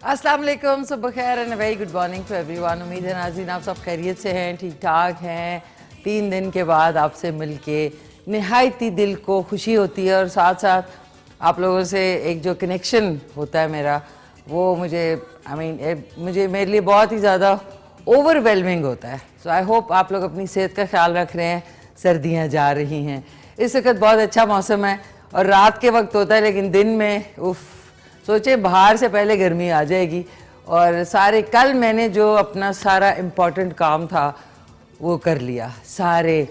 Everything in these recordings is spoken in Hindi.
अस्सलाम वालेकुम, सुबह खैर and very good morning to everyone. उम्मीद है नाज़रीन आप सब खैरियत से हैं, ठीक ठाक हैं। 3 दिन के बाद आपसे मिलके निहायत ही दिल को खुशी होती है और साथ साथ आप लोगों से एक जो कनेक्शन होता है मेरा, वो मुझे मुझे मेरे लिए बहुत ही ज़्यादा ओवरवेलमिंग होता है। सो आई होप आप लोग अपनी सेहत का ख्याल रख रहे हैं। सर्दियाँ जा रही हैं, इस वक्त बहुत अच्छा मौसम है और रात के वक्त होता है, लेकिन दिन में उफ़, सोचे बाहर से पहले गर्मी आ जाएगी। और सारे कल मैंने जो अपना सारा इम्पोर्टेंट काम था वो कर लिया, सारे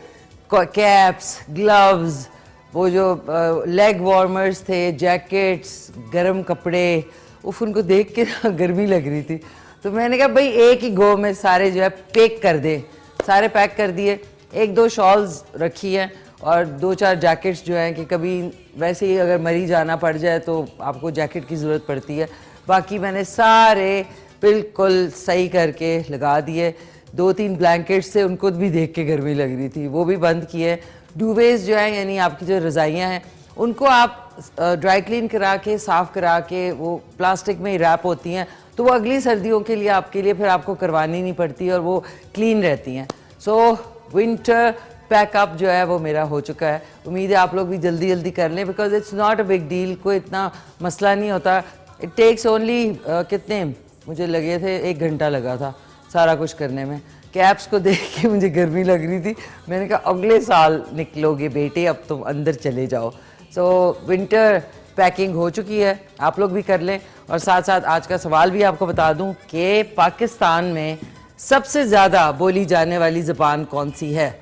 कैप्स, ग्लव्स, वो जो लेग वार्मर्स थे, जैकेट्स, गर्म कपड़े, उफ उनको देख के गर्मी लग रही थी। तो मैंने कहा भाई एक ही गो में सारे जो है पैक कर दे, सारे पैक कर दिए। 1-2 शॉल्स रखी हैं और 2-4 जैकेट्स जो हैं कि कभी वैसे ही अगर मरी जाना पड़ जाए तो आपको जैकेट की ज़रूरत पड़ती है। बाकी मैंने सारे बिल्कुल सही करके लगा दिए। 2-3 ब्लैंकेट्स थे, उनको भी देख के गर्मी लग रही थी, वो भी बंद किए। डूवेज जो हैं यानी आपकी जो रज़ाइयाँ हैं उनको आप ड्राई क्लीन करा के, साफ़ करा के, वो प्लास्टिक में ही रैप होती हैं तो वो अगली सर्दियों के लिए आपके लिए फिर आपको करवानी नहीं पड़ती और वो क्लीन रहती हैं। सो विंटर पैकअप जो है वो मेरा हो चुका है। उम्मीद है आप लोग भी जल्दी जल्दी कर लें, because it's not a big deal, कोई इतना मसला नहीं होता। इट टेक्स ओनली कितने मुझे लगे थे, 1 घंटा लगा था सारा कुछ करने में। कैप्स को देख के मुझे गर्मी लग रही थी, मैंने कहा अगले साल निकलोगे बेटे, अब तुम अंदर चले जाओ। सो विंटर पैकिंग हो चुकी है, आप लोग भी कर लें। और साथ साथ आज का सवाल भी आपको बता दूं कि पाकिस्तान में सबसे ज़्यादा बोली जाने वाली ज़बान कौन सी है।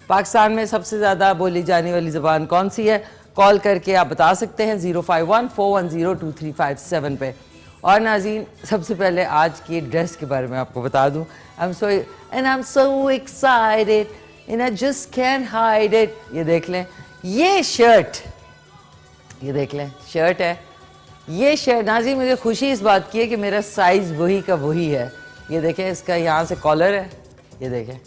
पाकिस्तान में सबसे ज़्यादा बोली जाने वाली ज़बान कौन सी है, कॉल करके आप बता सकते हैं 051-410-2357 पे। और नाज़रीन सबसे पहले आज की ड्रेस के बारे में आपको बता दूं, I am so excited and I just can hide it. ये देख लें, ये शर्ट, ये देख लें शर्ट है। ये शर्ट नाज़रीन मुझे खुशी इस बात की है कि मेरा साइज़ वही का वही है। ये देखें, इसका यहाँ से कॉलर है, ये देखें,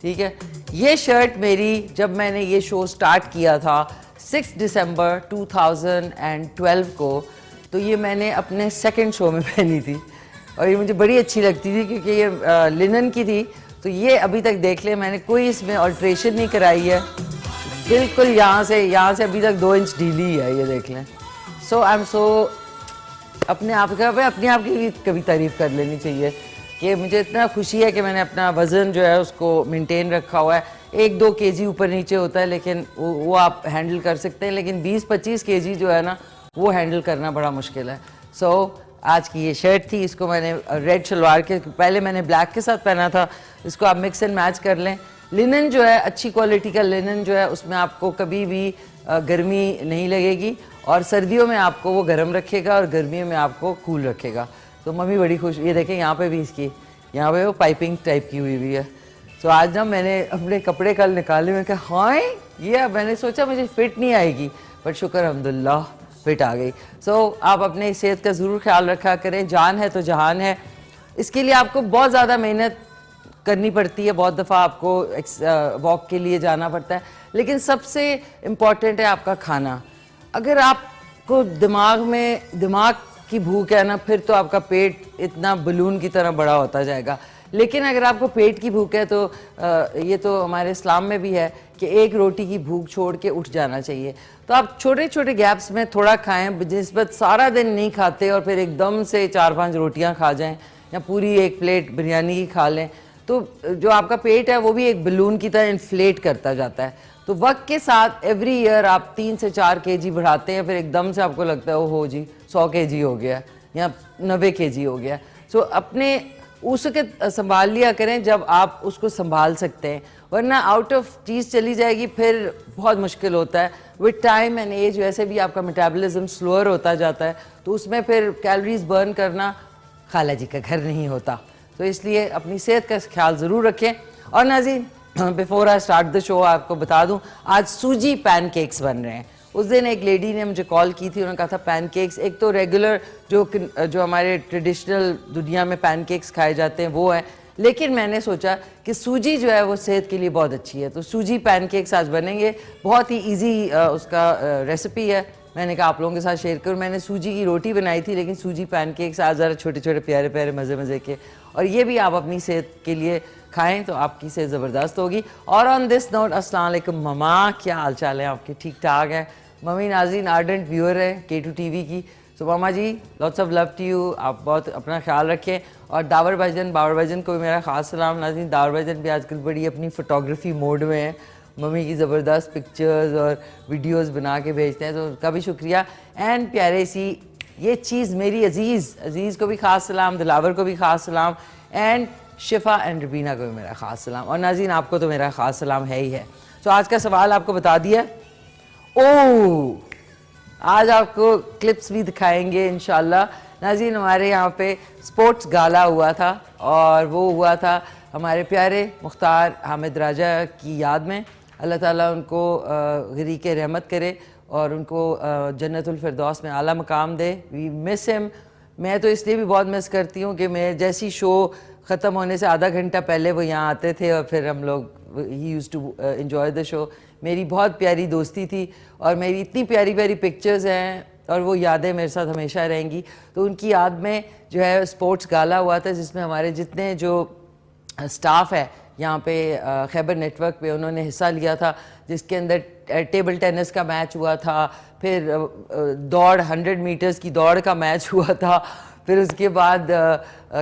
ठीक है। ये शर्ट मेरी जब मैंने ये शो स्टार्ट किया था 6 दिसंबर 2012 को, तो ये मैंने अपने सेकंड शो में पहनी थी और ये मुझे बड़ी अच्छी लगती थी क्योंकि ये लिनन की थी। तो ये अभी तक देख लें, मैंने कोई इसमें अल्ट्रेशन नहीं कराई है, बिल्कुल यहाँ से अभी तक 2 इंच ढीली है, ये देख लें। सो आई एम सो अपने आप की भी कभी तारीफ़ कर लेनी चाहिए कि मुझे इतना खुशी है कि मैंने अपना वज़न जो है उसको मेंटेन रखा हुआ है। 1-2 केजी ऊपर नीचे होता है, लेकिन वो आप हैंडल कर सकते हैं, लेकिन 20-25 केजी जो है ना वो हैंडल करना बड़ा मुश्किल है। सो आज की ये शर्ट थी, इसको मैंने रेड शलवार के पहले मैंने ब्लैक के साथ पहना था, इसको आप मिक्स एंड मैच कर लें। लिनन जो है, अच्छी क्वालिटी का लिनन जो है, उसमें आपको कभी भी गर्मी नहीं लगेगी और सर्दियों में आपको वो गर्म रखेगा और गर्मियों में आपको कूल रखेगा। तो मम्मी बड़ी खुश, ये देखें यहाँ पे भी इसकी यहाँ पे वो पाइपिंग टाइप की हुई है। तो आज ना मैंने अपने कपड़े कल निकाले, मैं कहा हाँ ये, मैंने सोचा मुझे फिट नहीं आएगी, बट शुक्र अल्हम्दुलिल्लाह फिट आ गई। सो आप अपने सेहत का ज़रूर ख्याल रखा करें, जान है तो जहान है। इसके लिए आपको बहुत ज़्यादा मेहनत करनी पड़ती है, बहुत दफ़ा आपको वॉक के लिए जाना पड़ता है, लेकिन सबसे इम्पॉर्टेंट है आपका खाना। अगर आपको दिमाग की भूख है ना, फिर तो आपका पेट इतना बलून की तरह बड़ा होता जाएगा। लेकिन अगर आपको पेट की भूख है तो ये तो हमारे इस्लाम में भी है कि 1 रोटी की भूख छोड़ के उठ जाना चाहिए। तो आप छोटे छोटे गैप्स में थोड़ा खाएं, बनिस्बत सारा दिन नहीं खाते और फिर एकदम से 4-5 रोटियां खा जाएं या पूरी 1 प्लेट बिरयानी की खा लें, तो जो आपका पेट है वो भी एक बलून की तरह इन्फ्लेट करता जाता है। तो वक्त के साथ एवरी ईयर आप 3 से 4 केजी बढ़ाते हैं, फिर एकदम से आपको लगता है ओहो जी 100 केजी हो गया या 90 केजी हो गया। सो अपने उसके संभाल लिया करें जब आप उसको संभाल सकते हैं, वरना आउट ऑफ चीज़ चली जाएगी फिर बहुत मुश्किल होता है। विद टाइम एंड एज वैसे भी आपका मेटाबॉलिज्म स्लोअर होता जाता है, तो उसमें फिर कैलोरीज बर्न करना खाला जी का घर नहीं होता। तो इसलिए अपनी सेहत का ख्याल ज़रूर रखें। और नाज़रीन before I start the show आपको बता दूं, आज सूजी पैनकेक्स बन रहे हैं। उस दिन एक लेडी ने मुझे कॉल की थी, उन्होंने कहा था पैनकेक्स, एक तो रेगुलर जो हमारे ट्रेडिशनल दुनिया में पैनकेक्स खाए जाते हैं वो है, लेकिन मैंने सोचा कि सूजी जो है वो सेहत के लिए बहुत अच्छी है, तो सूजी पैनकेक्स आज बनेंगे। बहुत ही इजी उसका रेसिपी है, मैंने कहा आप लोगों के साथ शेयर करूँ। मैंने सूजी की रोटी बनाई थी, लेकिन सूजी पैनकेक्स आज ज़रा छोटे छोटे प्यारे प्यारे मज़े मज़े के, और ये भी आप अपनी सेहत के लिए खाएं तो आपकी सेहत ज़बरदस्त होगी। और ऑन दिस नोट, अस्सलाम वालेकुम ममा, क्या हाल चाल है आपके? ठीक ठाक है। मम्मी नाज़रीन आर्डेंट व्यूअर है K2 TV की, तो मामा जी lots of love to you, आप बहुत अपना ख्याल रखें। और बाबर भाईजान को भी मेरा ख़ास सलाम। नाज़रीन दावर भाईजान भी आजकल बड़ी अपनी फ़ोटोग्राफ़ी मोड में है, मम्मी की ज़बरदस्त पिक्चर्स और वीडियोस बना के भेजते हैं, तो उनका भी शुक्रिया। एंड प्यारे सी ये चीज़ मेरी अज़ीज़ को भी ख़ास सलाम, दिलावर को भी ख़ास सलाम, एंड शिफा एंड रबीना को भी मेरा ख़ास सलाम, और नाज़रीन आपको तो मेरा ख़ास सलाम है ही है। तो आज का सवाल आपको बता दिया। ओह, आज आपको क्लिप्स भी दिखाएंगे इंशाल्लाह। नाज़रीन हमारे यहाँ पे स्पोर्ट्स गाला हुआ था, और वो हुआ था हमारे प्यारे मुख्तार हामिद राजा की याद में। अल्लाह ताला उनको गरीक रहमत करे और उनको जन्नतुल फिरदौस में आला मकाम दे। We miss him. मैं तो इसलिए भी बहुत मिस करती हूँ कि मैं जैसी शो ख़त्म होने से आधा घंटा पहले वो यहाँ आते थे और फिर हम लोग ही use to enjoy the show. मेरी बहुत प्यारी दोस्ती थी और मेरी इतनी प्यारी प्यारी पिक्चर्स हैं और वो यादें मेरे साथ हमेशा रहेंगी। तो उनकी याद में जो है स्पोर्ट्स गाला हुआ था, जिसमें हमारे जितने जो स्टाफ है यहाँ पे खैबर नेटवर्क पे, उन्होंने हिस्सा लिया था, जिसके अंदर टेबल टेनिस का मैच हुआ था, फिर दौड़ 100 मीटर्स की दौड़ का मैच हुआ था, फिर उसके बाद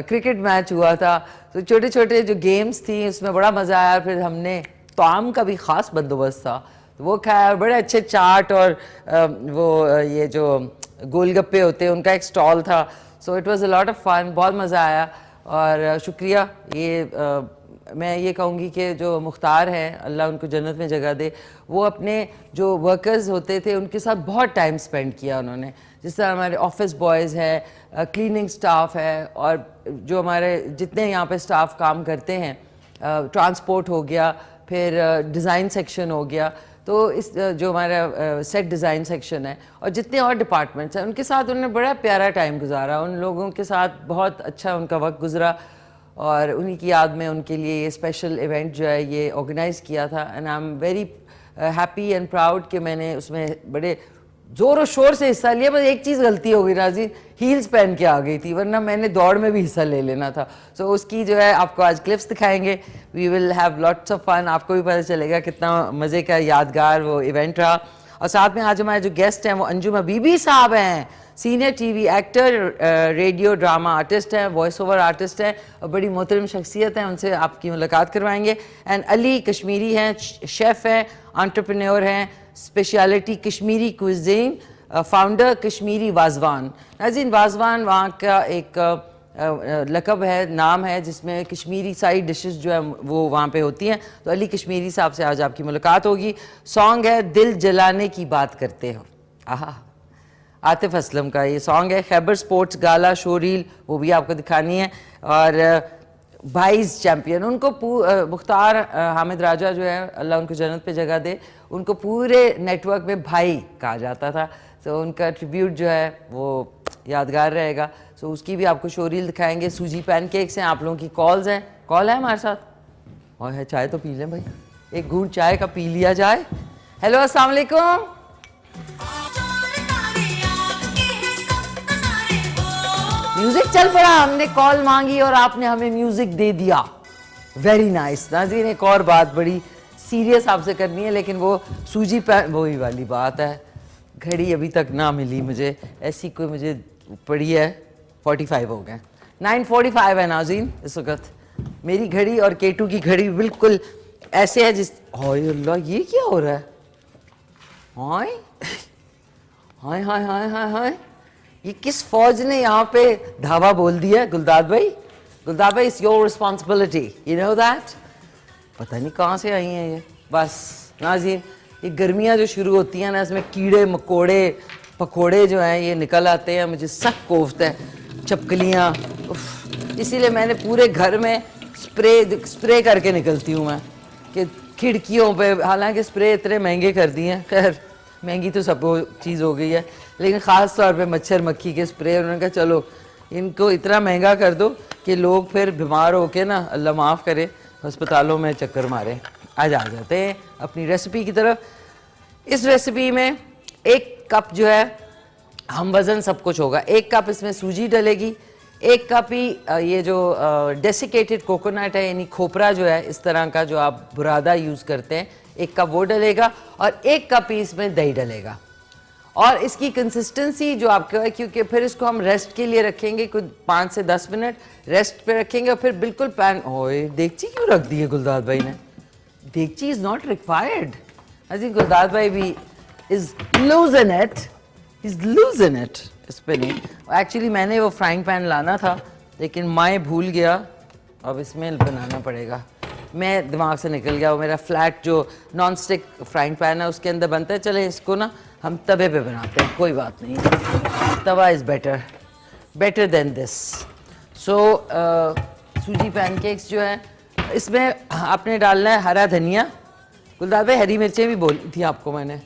क्रिकेट मैच हुआ था। तो छोटे छोटे जो गेम्स थी उसमें बड़ा मज़ा आया। फिर हमने ताम का भी ख़ास बंदोबस्त था, तो वो खाया, और बड़े अच्छे चाट और वो ये जो गोलगप्पे होते हैं उनका एक स्टॉल था। So it was a lot of fun, बहुत मज़ा आया। और शुक्रिया। ये मैं ये कहूँगी कि जो मुख्तार हैं, अल्लाह उनको जन्नत में जगह दे, वो अपने जो वर्कर्स होते थे उनके साथ बहुत टाइम स्पेंड किया उन्होंने। जिस तरह हमारे ऑफिस बॉयज़ है, क्लीनिंग स्टाफ है, और जो हमारे जितने यहाँ पे स्टाफ काम करते हैं, ट्रांसपोर्ट हो गया, फिर डिज़ाइन सेक्शन हो गया, तो इस जो हमारा सेट डिज़ाइन सेक्शन है, और जितने और डिपार्टमेंट्स हैं, उनके साथ उन्होंने बड़ा प्यारा टाइम गुजारा। उन लोगों के साथ बहुत अच्छा उनका वक्त गुजरा, और उन्हीं की याद में उनके लिए ये स्पेशल इवेंट जो है ये ऑर्गेनाइज़ किया था। And I am very happy and proud कि मैंने उसमें बड़े ज़ोर और शोर से हिस्सा लिया। बस एक चीज़ गलती हो गई नाज़रीन, हील्स पहन के आ गई थी, वरना मैंने दौड़ में भी हिस्सा ले लेना था। सो उसकी जो है आपको आज क्लिप्स दिखाएंगे। We will have lots of fun, आपको भी पता चलेगा कितना मज़े का यादगार वो इवेंट रहा। और साथ में आज हमारे जो गेस्ट हैं वो अंजुम हबीबी साहब हैं, senior TV actor, radio drama artist हैं, वॉइस ओवर आर्टिस्ट हैं, और बड़ी मोहतरम शख्सियत हैं। उनसे आपकी मुलाकात करवाएंगे। एंड अली कश्मीरी हैं, शेफ़ हैं, एंटरप्रेन्योर हैं, speciality Kashmiri cuisine, founder Kashmiri wazwan. नाज़रीन वाजवान वहाँ का एक लक़ब है, नाम है, जिसमें कश्मीरी सारी डिशेस जो है वो वहाँ पे होती हैं। तो अली कश्मीरी साहब से आज आपकी मुलाकात होगी। सॉन्ग है दिल जलाने की बात करते हो, आहा, आतिफ असलम का ये सॉन्ग है। खैबर स्पोर्ट्स गाला शो रील वो भी आपको दिखानी है। और वाइस चैम्पियन, उनको मुख्तार हामिद राजा जो है, अल्लाह उनको जन्नत पे जगह दे, उनको पूरे नेटवर्क में भाई कहा जाता था। तो उनका ट्रिब्यूट जो है वो यादगार रहेगा। सो उसकी भी आपको शो रील दिखाएंगे। सूजी पैनकेक्स हैं, आप लोगों की कॉल्स हैं। कॉल है हमारे साथ, और है चाय तो पी लें भाई, एक घूंट चाय का पी लिया जाए। हेलो अस्सलाम वालेकुम। म्यूजिक चल पड़ा, हमने कॉल मांगी और आपने हमें म्यूजिक दे दिया। Very nice. नाज़रीन एक और बात बड़ी सीरियस आपसे करनी है, लेकिन वो सूजी पैन वही वाली बात है। घड़ी अभी तक ना मिली मुझे, ऐसी कोई मुझे पड़ी है। 45 हो गए, 9:45 है नाज़रीन इस वक्त। मेरी घड़ी और K2 की घड़ी बिल्कुल ऐसे है जिस, हाय अल्लाह ये क्या हो रहा है? हाय हाय हाय हाय हाय हाय, ये किस फौज ने यहाँ पे धावा बोल दिया? गुलदाद भाई, it's your responsibility, you know that. पता नहीं कहाँ से आई हैं ये। बस नाज़रीन ये गर्मियाँ जो शुरू होती हैं ना, इसमें कीड़े मकोड़े पकोड़े जो हैं ये निकल आते हैं, मुझे सख्त कोफ्त है, चपकलियाँ। इसीलिए मैंने पूरे घर में स्प्रे करके निकलती हूँ मैं, कि खिड़कियों पे, हालांकि स्प्रे इतने महंगे कर दिए हैं, खैर महंगी तो सब चीज़ हो गई है, लेकिन ख़ास तौर पे मच्छर मक्खी के स्प्रे। उन्होंने कहा चलो इनको इतना महंगा कर दो कि लोग फिर बीमार होके ना, अल्लाह माफ़ करे, अस्पतालों में चक्कर मारे। आज आ जाते हैं अपनी रेसिपी की तरफ। इस रेसिपी में एक कप जो है हम वज़न सब कुछ होगा, 1 कप इसमें सूजी डलेगी, 1 कप ही ये जो डेसिकेटेड कोकोनट है यानी खोपरा जो है इस तरह का जो आप बुरादा यूज़ करते हैं, 1 कप वो डलेगा और 1 कप ही इसमें दही डलेगा। और इसकी कंसिस्टेंसी जो आपका है, क्योंकि फिर इसको हम रेस्ट के लिए रखेंगे, कुछ 5 से 10 मिनट रेस्ट पे रखेंगे और फिर बिल्कुल पैन। ओए देगची क्यों रख दी है गुलदाद भाई ने? देगची इज़ नॉट रिक्वायर्ड। अजी गुलदाद भाई भी is losing it, is losing it. इस पे नहीं, एक्चुअली मैंने वो फ्राइंग पैन लाना था लेकिन मैं भूल गया, अब इसमें बनाना पड़ेगा। मैं दिमाग से निकल गया, वो मेरा फ्लैट जो नॉन स्टिक फ्राइंग पैन है उसके अंदर बनता है। चले इसको ना हम तवे पे बनाते हैं, कोई बात नहीं, तवा इज़ बेटर देन दिस। सो सूजी पैनकेक्स जो है इसमें आपने डालना है हरा धनिया। गुलदाद भाई हरी मिर्चें भी बोली थी आपको मैंने।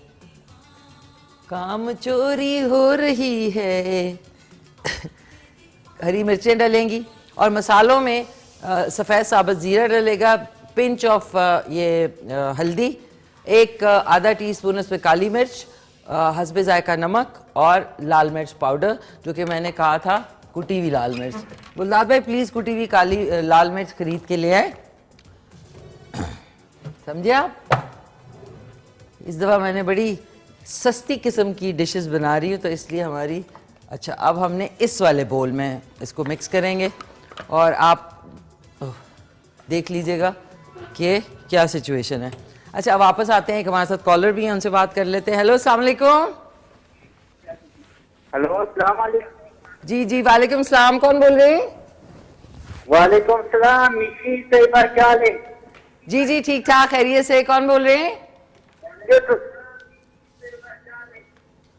काम चोरी हो रही है हरी मिर्चें डलेंगी और मसालों में सफ़ेद साबुत ज़ीरा डलेगा, पिंच ऑफ ये हल्दी, 1 आधा टीस्पून इसमें काली मिर्च, हस्बे ज़ायका नमक और लाल मिर्च पाउडर, जो कि मैंने कहा था कुटी हुई लाल मिर्च। गुलदाद भाई प्लीज़ कुटी हुई लाल मिर्च खरीद के ले आए, समझे आप? इस दफ़ा मैंने बड़ी सस्ती किस्म की डिशेस बना रही हूँ तो इसलिए हमारी। अच्छा, अब हमने इस वाले बोल में इसको मिक्स करेंगे और आप देख लीजिएगा कि क्या सिचुएशन है। अच्छा, अब वापस आते हैं, एक हमारे साथ कॉलर भी हैं, उनसे बात कर लेते हैं। हेलो, अस्सलाम वालेकुम। हेलो, अस्सलाम वालेकुम। जी जी, वालेकुम सलाम। कौन बोल रहे हैं? वालेकुम सलाम। मिशी से क्या हाल है? जी जी, ठीक ठाक, खैरियत से। कौन बोल रहे हैं?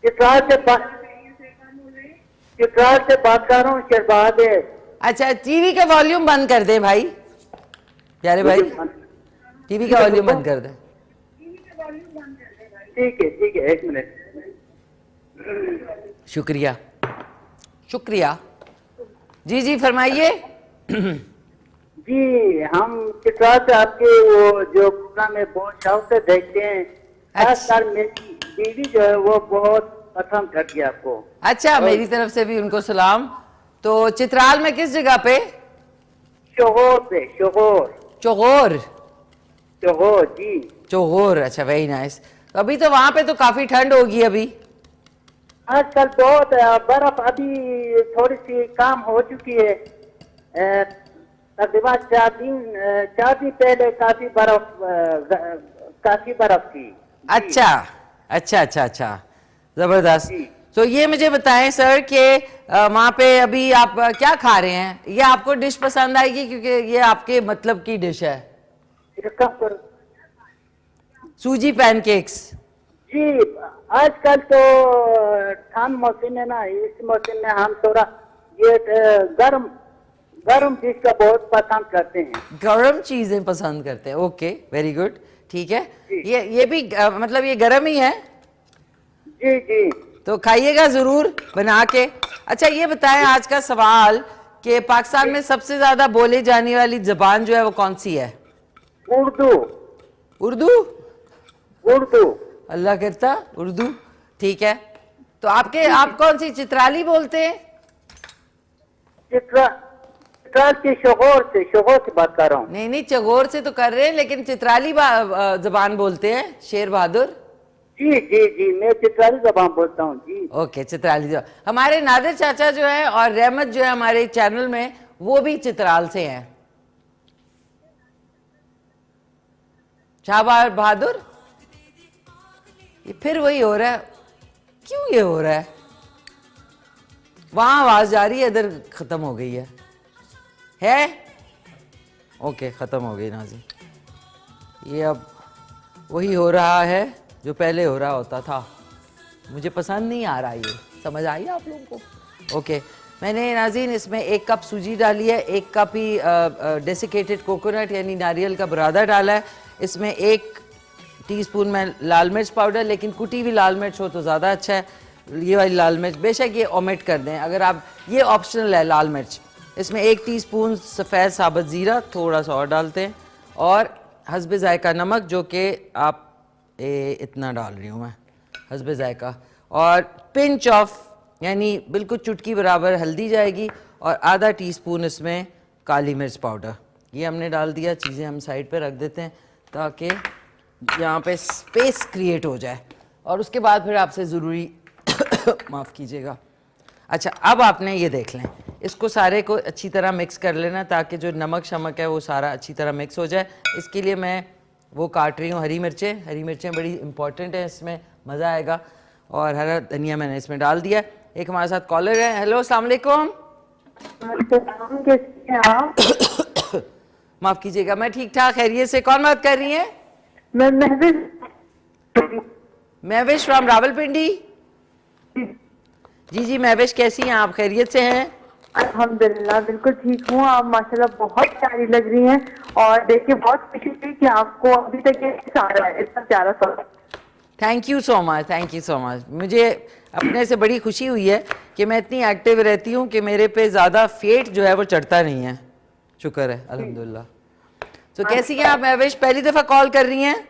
चित्राल से बात कर रहा हूँ, शहबाज है। अच्छा, टीवी का वॉल्यूम बंद कर दें भाई, प्यारे भाई, टीवी का वॉल्यूम बंद कर दें। ठीक है, 1 मिनट। शुक्रिया शुक्रिया। जी जी, फरमाइए। जी, हम चित्राल से आपके वो जो प्रोग्राम है बहुत शौक से देखते हैं। खासकर मेरी बीवी जो है वो बहुत पसंद करती है आपको। अच्छा, मेरी तरफ से भी उनको सलाम। तो चित्राल में किस जगह पे? चौगोर जी, चौगोर। अच्छा, वेरी नाइस। अभी तो वहां पे तो काफी ठंड होगी अभी। आजकल बहुत बर्फ अभी थोड़ी सी कम हो चुकी है। तकरीबन 4 दिन पहले काफी बर्फ थी। अच्छा, जबरदस्त। तो ये मुझे बताएं सर कि वहाँ पे अभी आप क्या खा रहे हैं? ये आपको डिश पसंद आएगी क्योंकि ये आपके मतलब की डिश है, सूजी पैनकेक्स। जी, आजकल तो ठंड मौसम है ना, इस मौसम में हम थोड़ा ये गरम डिश का बहुत पसंद करते हैं। गरम चीजें पसंद करते हैं, ओके, वेरी गुड, ठीक है। ये भी मतलब ये गरम ही है? जी जी, तो खाइएगा जरूर बना के। अच्छा, ये बताएं आज का सवाल कि पाकिस्तान में सबसे ज्यादा बोले जाने वाली जबान जो है वो कौन सी है? उर्दू। अल्लाह करता उर्दू, ठीक है। तो आप कौन सी चित्राली बोलते हैं? चित्राल के शोगोर से बात कर रहा हूँ। नहीं, चगोर से तो कर रहे हैं लेकिन चित्राली जबान बोलते हैं, शेर बहादुर। जी, मैं चित्राली जबान बोलता हूँ जी। ओके, चित्राली जबान। हमारे नादिर चाचा जो है और रहमत जो है हमारे चैनल में, वो भी चित्राल से हैं। शाह बहादुर, ये फिर वही हो रहा है, क्यों ये हो रहा है? वहां आवाज जा रही है, इधर खत्म हो गई है? ओके, खत्म हो गई नाजी। ये अब वही हो रहा है जो पहले हो रहा होता था। मुझे पसंद नहीं आ रहा, ये समझ आई आप लोगों को? ओके, मैंने नाज़रीन इसमें 1 कप सूजी डाली है, 1 कप ही डेसिकेटेड कोकोनट यानी नारियल का बुरादा डाला है, इसमें 1 टीस्पून में लाल मिर्च पाउडर, लेकिन कुटी हुई लाल मिर्च हो तो ज़्यादा अच्छा है। ये वाली लाल मिर्च बेशक ये ओमिट कर दें अगर आप, ये ऑप्शनल है लाल मिर्च। इसमें 1 टीस्पून सफ़ेद साबुत ज़ीरा, थोड़ा सा और डालते हैं, और हस्बे ज़ायका नमक, जो कि आप इतना डाल रही हूँ मैं, हस्बे ज़ायका। और पिंच ऑफ यानी बिल्कुल चुटकी बराबर हल्दी जाएगी और आधा टीस्पून इसमें काली मिर्च पाउडर। ये हमने डाल दिया। चीज़ें हम साइड पे रख देते हैं ताकि यहाँ पे स्पेस क्रिएट हो जाए। और उसके बाद फिर आपसे ज़रूरी माफ़ कीजिएगा। अच्छा, अब आपने ये देख लें, इसको सारे को अच्छी तरह मिक्स कर लेना ताकि जो नमक शमक है वो सारा अच्छी तरह मिक्स हो जाए। इसके लिए मैं वो काट रही हूँ हरी मिर्चें। हरी मिर्चें बड़ी इंपॉर्टेंट है, इसमें मज़ा आएगा। और हरा धनिया मैंने इसमें डाल दिया। एक हमारे साथ कॉलर है। हेलो, अस्सलाम वालेकुम। कैसे हैं आप? माफ़ कीजिएगा, मैं ठीक ठाक, खैरियत से। कौन बात कर रही हैं? मैं महविश। महविश फ्रॉम रावलपिंडी। जी जी महविश, कैसी हैं आप? खैरियत से हैं? अल्हम्दुलिल्लाह बिल्कुल ठीक हूँ। आप माशाल्लाह बहुत प्यारी लग रही हैं और देख के बहुत खुशी हुई कि आपको अभी तक ये सारा है, इतना प्यारा सा। Thank you so much, thank you so much. मुझे अपने से बड़ी खुशी हुई है कि मैं इतनी एक्टिव रहती हूँ कि मेरे पे ज़्यादा फेट जो है वो चढ़ता नहीं है। शुक्र है, अल्हम्दुलिल्लाह। तो कैसी हैं आप महविश? पहली दफ़ा कॉल कर रही हैं?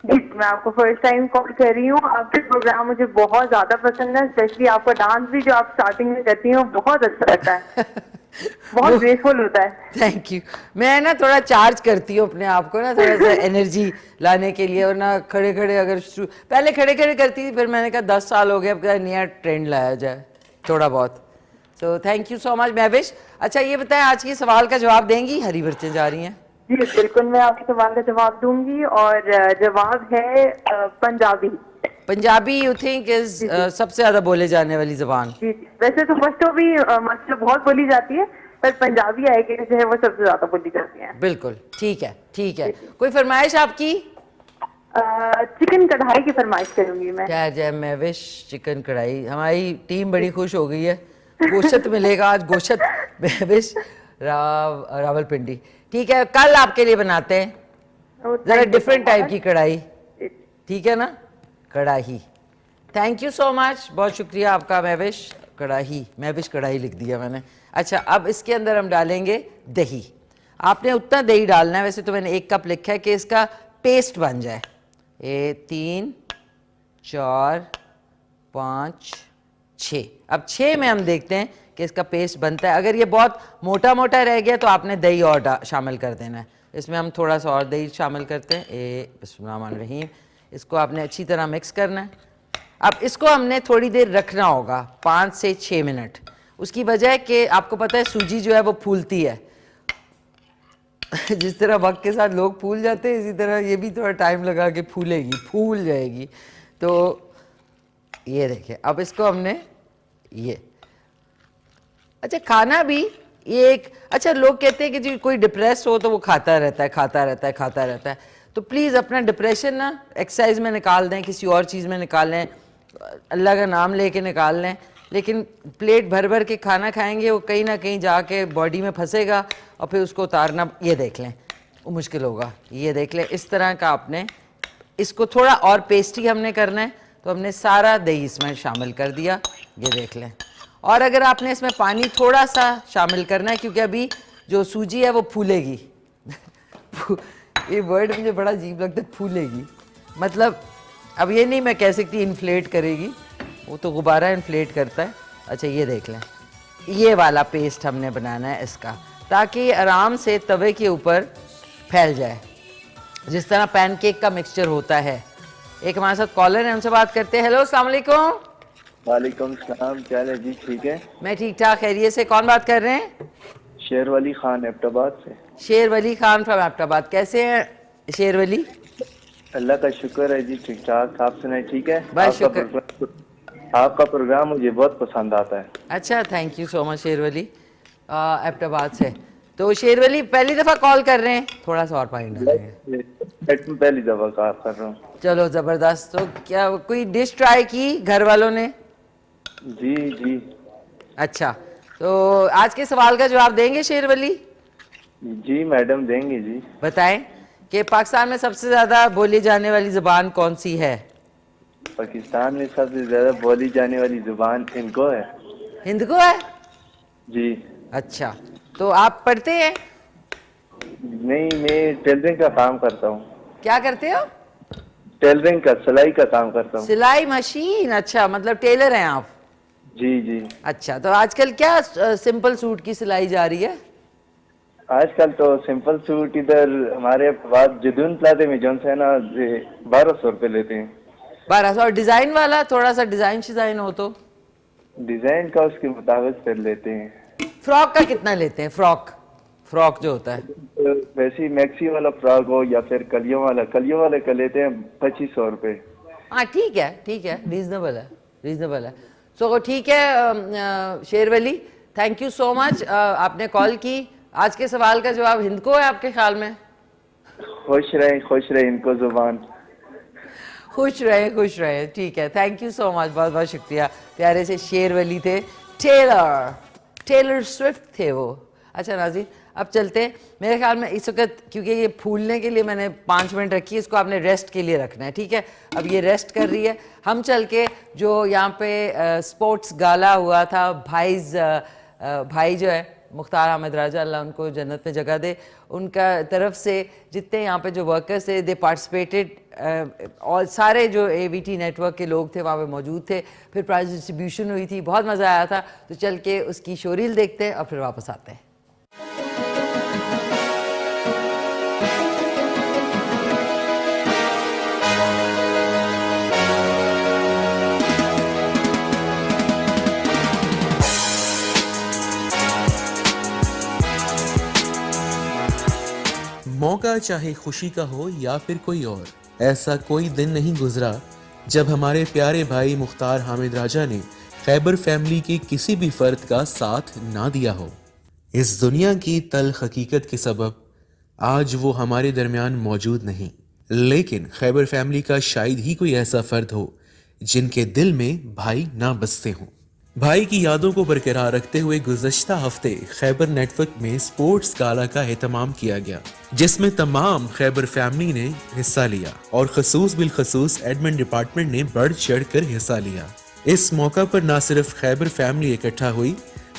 जी, मैं आपको फर्स्ट टाइम कॉल कर रही हूँ। आपके प्रोग्राम मुझे बहुत ज्यादा पसंद है, स्पेशली आपका डांस भी जो आप स्टार्टिंग में करती हैं वो बहुत अच्छा लगता है। बहुत ग्रेसफुल होता है। Thank you. मैं ना थोड़ा चार्ज करती हूँ अपने आप को ना, थोड़ा सा एनर्जी लाने के लिए। और ना खड़े खड़े अगर पहले खड़े खड़े करती थी, फिर मैंने कहा 10 साल हो गए, अब क्या नया ट्रेंड लाया जाए थोड़ा बहुत। So thank you so much Mahvish. अच्छा ये बताएं, आज के सवाल का जवाब देंगी? हरी मिर्चें जा रही हैं। जी बिल्कुल, मैं आपके सवाल का जवाब दूंगी और जवाब है Punjabi. Punjabi you think is सबसे ज़्यादा बोले जाने वाली ज़बान? जी, वैसे तो फर्स्ट भी मतलब बहुत बोली जाती है, पर पंजाबी आएगी जो है वो सबसे ज्यादा बोली जाती है। बिल्कुल ठीक है, ठीक है। कोई फरमाइश आपकी? चिकन कढ़ाई की फरमाइश करूंगी मैं। क्या जय महविश, चिकन कढ़ाई। हमारी टीम बड़ी खुश हो गई है। गोश्त मिलेगा आज, गोश्त महविश रावलपिंडी। ठीक है, कल आपके लिए बनाते हैं जरा डिफरेंट टाइप की कढ़ाई, ठीक है ना? कढ़ाई। थैंक यू सो मच, बहुत शुक्रिया आपका महविश। कढ़ाई, महविश कढ़ाई लिख दिया मैंने। अच्छा, अब इसके अंदर हम डालेंगे दही। आपने उतना दही डालना है, वैसे तो मैंने 1 कप लिखा है कि इसका पेस्ट बन जाए। 3 4 5 6। अब 6 में हम देखते हैं कि इसका पेस्ट बनता है। अगर ये बहुत मोटा मोटा रह गया तो आपने दही और शामिल कर देना है। इसमें हम थोड़ा सा और दही शामिल करते हैं। बिस्मिल्लाहिर्रहमानिर्रहीम। इसको आपने अच्छी तरह मिक्स करना है। अब इसको हमने थोड़ी देर रखना होगा, 5 से 6 मिनट। उसकी वजह है कि आपको पता है सूजी जो है वो फूलती है। जिस तरह वक्त के साथ लोग फूल जाते हैं, इसी तरह ये भी थोड़ा टाइम लगा के फूलेगी, फूल जाएगी। तो ये देखिए, अब इसको हमने ये अच्छा खाना भी ये एक अच्छा, लोग कहते हैं कि जी कोई डिप्रेस हो तो वो खाता रहता है, खाता रहता है, खाता रहता है। तो प्लीज़ अपना डिप्रेशन ना एक्सरसाइज में निकाल दें, किसी और चीज़ में निकाल लें, अल्लाह का नाम लेके निकाल लें। लेकिन प्लेट भर भर के खाना खाएंगे, वो कहीं ना कहीं जाके बॉडी में फंसेगा और फिर उसको उतारना, ये देख लें, वो मुश्किल होगा। ये देख लें, इस तरह का आपने इसको थोड़ा और पेस्टी हमने करना है। तो हमने सारा दही इसमें शामिल कर दिया, ये देख लें। और अगर आपने इसमें पानी थोड़ा सा शामिल करना है, क्योंकि अभी जो सूजी है वो फूलेगी। ये वर्ड मुझे बड़ा अजीब लगता है, फूलेगी। मतलब अब ये नहीं मैं कह सकती इन्फ्लेट करेगी, वो तो गुब्बारा इन्फ्लेट करता है। अच्छा ये देख लें, ये वाला पेस्ट हमने बनाना है इसका, ताकि ये आराम से तवे के ऊपर फैल जाए, जिस तरह पैनकेक का मिक्सचर होता है। एक हमारे साथ कॉलर है, उनसे बात करते हैं। हेलो, अस्सलाम वालेकुम। वालेकुम सलाम, क्या हाल है जी? ठीक है, मैं ठीक ठाक, खैरियत से। कौन बात कर रहे हैं? शेर वली खान एबटाबाद से। शेर वली खान फ्रॉम एबटाबाद। कैसे हैं शेर वली? अल्लाह का शुक्र है जी, ठीक ठाक। आप सुनाए? ठीक है। बस आपका प्रोग्राम मुझे बहुत पसंद आता है। अच्छा, थैंक यू सो मच शेर वली एबटाबाद से। तो शेर वली पहली दफ़ा कॉल कर रहे हैं? थोड़ा सा और पानी डालेंगे। पहली दफा कॉल कर रहा हूँ। चलो ज़बरदस्त। तो क्या कोई डिश ट्राई की घर वालों ने? जी जी। अच्छा, तो आज के सवाल का जवाब देंगे शेर वली? जी मैडम, देंगे जी। बताएं कि पाकिस्तान में सबसे ज़्यादा बोली जाने वाली ज़बान कौन सी है? पाकिस्तान में सबसे ज्यादा बोली जाने वाली जुबान इनको है। हिंद को है? जी अच्छा, तो आप पढ़ते हैं? नहीं, मैं टेलरिंग का काम करता हूँ। क्या करते हो? टेलरिंग का, सिलाई का काम करता हूँ। सिलाई मशीन, अच्छा मतलब टेलर हैं आप। जी जी। अच्छा, तो आजकल क्या सिंपल सूट की सिलाई जा रही है? आजकल तो सिंपल सूट इधर हमारे पास जुदून प्लाजे में जो है ना 1200 रुपये लेते हैं। 1200। और डिजाइन वाला थोड़ा सा डिजाइन शिजाइन हो तो? डिजाइन का उसके मुताबिक फिर लेते हैं। फ्रॉक का कितना लेते हैं? फ्रॉक जो होता है तो वैसे ही मैक्सी वाला फ्रॉक हो या फिर कलियों वाले का लेते हैं 2500 रुपये। हाँ ठीक है, रीजनेबल है। सो ठीक है शेरवली, थैंक यू सो मच, आपने कॉल की। आज के सवाल का जवाब हिंद को है आपके ख्याल में? खुश रहे इनको जुबान। खुश रहे, ठीक है, थैंक यू सो मच, बहुत बहुत शुक्रिया। प्यारे से शेरवली थे, टेलर स्विफ्ट थे वो। अच्छा नाज़रीन, अब चलते हैं। मेरे ख्याल में इस वक्त, क्योंकि ये फूलने के लिए मैंने 5 मिनट रखी है, इसको आपने रेस्ट के लिए रखना है, ठीक है? अब ये रेस्ट कर रही है। हम चल के जो यहाँ पे स्पोर्ट्स गाला हुआ था, भाई जो है मुख्तार अहमद राजा, अल्लाह उनको जन्नत में जगह दे, उनका तरफ से जितने यहाँ पे जो वर्कर्स थे, दे पार्टिसिपेटेड, और सारे जो AVT नेटवर्क के लोग थे वहाँ पे मौजूद थे। फिर प्राइज डिस्ट्रीब्यूशन हुई थी, बहुत मज़ा आया था। तो चल के उसकी शोरील देखते हैं और फिर वापस आते हैं। मौका चाहे खुशी का हो या फिर कोई और, ऐसा कोई दिन नहीं गुजरा जब हमारे प्यारे भाई मुख्तार हामिद राजा ने खैबर फैमिली के किसी भी फर्द का साथ ना दिया हो। इस दुनिया की तल्ख हकीकत के सबब आज वो हमारे दरमियान मौजूद नहीं, लेकिन खैबर फैमिली का शायद ही कोई ऐसा फर्द हो जिनके दिल में भाई ना बसते हों। भाई की यादों को बरकरार रखते हुए गुज़श्ता हफ्ते खैबर नेटवर्क में स्पोर्ट्स गाला का एहतमाम किया गया, जिसमें तमाम खैबर फैमिली ने हिस्सा लिया और खसूस बिलखसूस एडमिन डिपार्टमेंट ने बढ़ चढ़ कर हिस्सा लिया। इस मौका पर न सिर्फ खैबर फैमिली इकट्ठा हुई,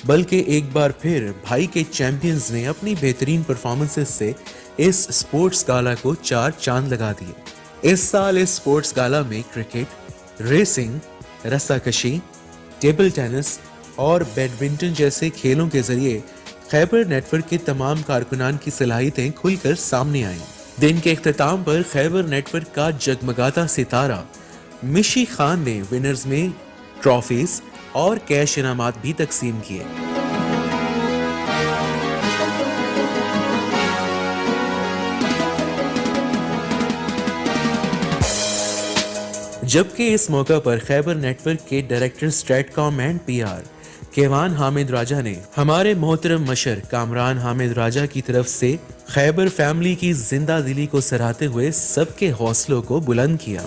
बल्कि एक बार फिर भाई के चैंपियंस ने अपनी बेहतरीन परफॉर्मेंसेस से इस स्पोर्ट्स गाला को 4 चांद लगा दिए। इस साल इस स्पोर्ट्स गाला में क्रिकेट, रेसिंग, रस्साकशी, टेबल टेनिस और बैडमिंटन जैसे खेलों के जरिए खैबर नेटवर्क के तमाम कारकुनान की सलाहियतें खुलकर सामने आईं। दिन के इख्तिताम पर खैबर नेटवर्क का जगमगाता सितारा मिशी खान ने विनर्स में ट्रॉफीज और कैश इनामात भी तकसीम किए। जबकि इस मौका पर खैबर नेटवर्क के director stratcom and PR Kaiwan Hamid Raja ने हमारे मोहतरम मशर कामरान हामिद राजा की तरफ से खैबर फैमिली की जिंदा दिली को सराहते हुए सबके हौसलों को बुलंद किया।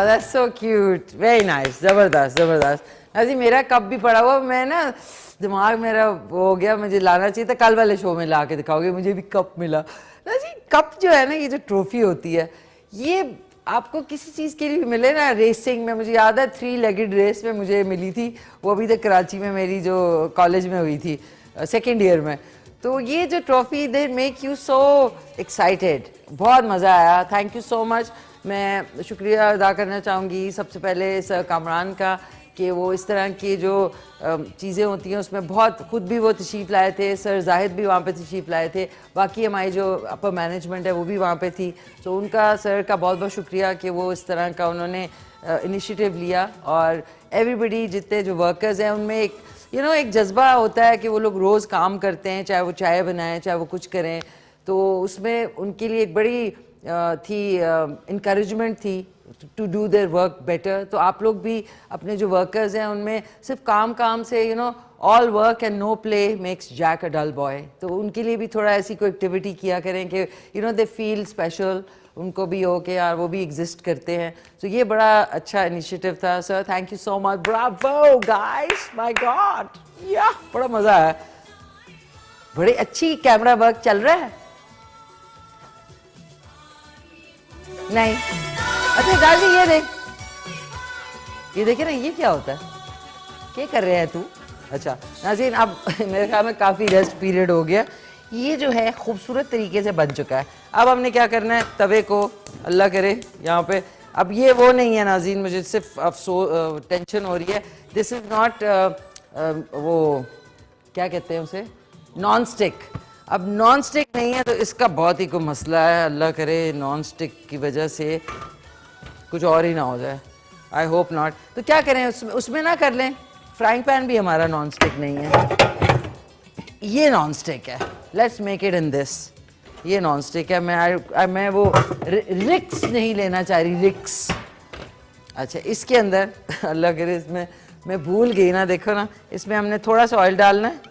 That's so cute, very nice, जबरदस्त। अजी मेरा कप भी पड़ा हुआ, मैं ना दिमाग मेरा हो गया, मुझे लाना चाहिए था, कल वाले शो में ला के दिखाओगे, मुझे भी कप मिला ना जी। कप जो है ना, ये जो ट्रॉफी होती है, ये आपको किसी चीज़ के लिए भी मिले ना, रेसिंग में मुझे याद है 3 लेगड रेस में मुझे मिली थी, वो अभी तक कराची में मेरी जो कॉलेज में हुई थी 2nd ईयर में। तो ये जो trophy they make you so excited, बहुत मज़ा आया, थैंक यू सो मच। मैं शुक्रिया अदा करना चाहूँगी सबसे पहले सर कामरान का, कि वो इस तरह की जो चीज़ें होती हैं उसमें बहुत खुद भी वो तशरीफ़ लाए थे, सर जाहिद भी वहाँ पे तशरीफ़ लाए थे, बाकी हमारी जो अपर मैनेजमेंट है वो भी वहाँ पे थी। तो उनका, सर का बहुत बहुत शुक्रिया कि वो इस तरह का उन्होंने इनिशिएटिव लिया। और एवरीबडी, जितने जो वर्कर्स हैं, उनमें एक एक जज्बा होता है कि वो लोग रोज़ काम करते हैं, चाहे वो चाय बनाएं, चाहे वो कुछ करें, तो उसमें उनके लिए एक बड़ी थी इनकरेजमेंट थी to do their work better. तो आप लोग भी अपने जो वर्कर्स हैं उनमें सिर्फ काम से all work and no play makes Jack a dull boy, तो उनके लिए भी थोड़ा ऐसी कोई एक्टिविटी किया करें कि दे फील स्पेशल, उनको भी हो कि यार वो भी एग्जिस्ट करते हैं। तो ये बड़ा अच्छा इनिशिएटिव था sir, thank you so much, Bravo guys, my God, या बड़ा मज़ा आया, बड़ी अच्छी कैमरा वर्क चल रहा है। नहीं, अच्छा गाजी ये देखिए ना, ये क्या होता है, क्या कर रहे हैं तू? अच्छा नाज़रीन, अब मेरे ख्याल में काफ़ी रेस्ट पीरियड हो गया। ये जो है खूबसूरत तरीके से बन चुका है। अब हमने क्या करना है, तवे को अल्लाह करे यहाँ पे, अब ये वो नहीं है नाज़रीन, मुझे सिर्फ अफसोस टेंशन हो रही है, दिस इज़ नॉट वो क्या कहते हैं उसे, नॉन स्टिक। अब नॉन स्टिक नहीं है तो इसका बहुत ही कोई मसला है, अल्लाह करे नॉन स्टिक की वजह से कुछ और ही ना हो जाए, आई होप नॉट। तो क्या करें, उसमें ना कर लें, फ्राइंग पैन भी हमारा नॉन स्टिक नहीं है, ये नॉन स्टिक है, let's make it in this, ये नॉन स्टिक है। मैं वो रिक्स नहीं लेना चाह रही, रिक्स। अच्छा इसके अंदर अल्लाह करे, इसमें मैं भूल गई ना, देखो ना, इसमें हमने थोड़ा सा ऑयल डालना है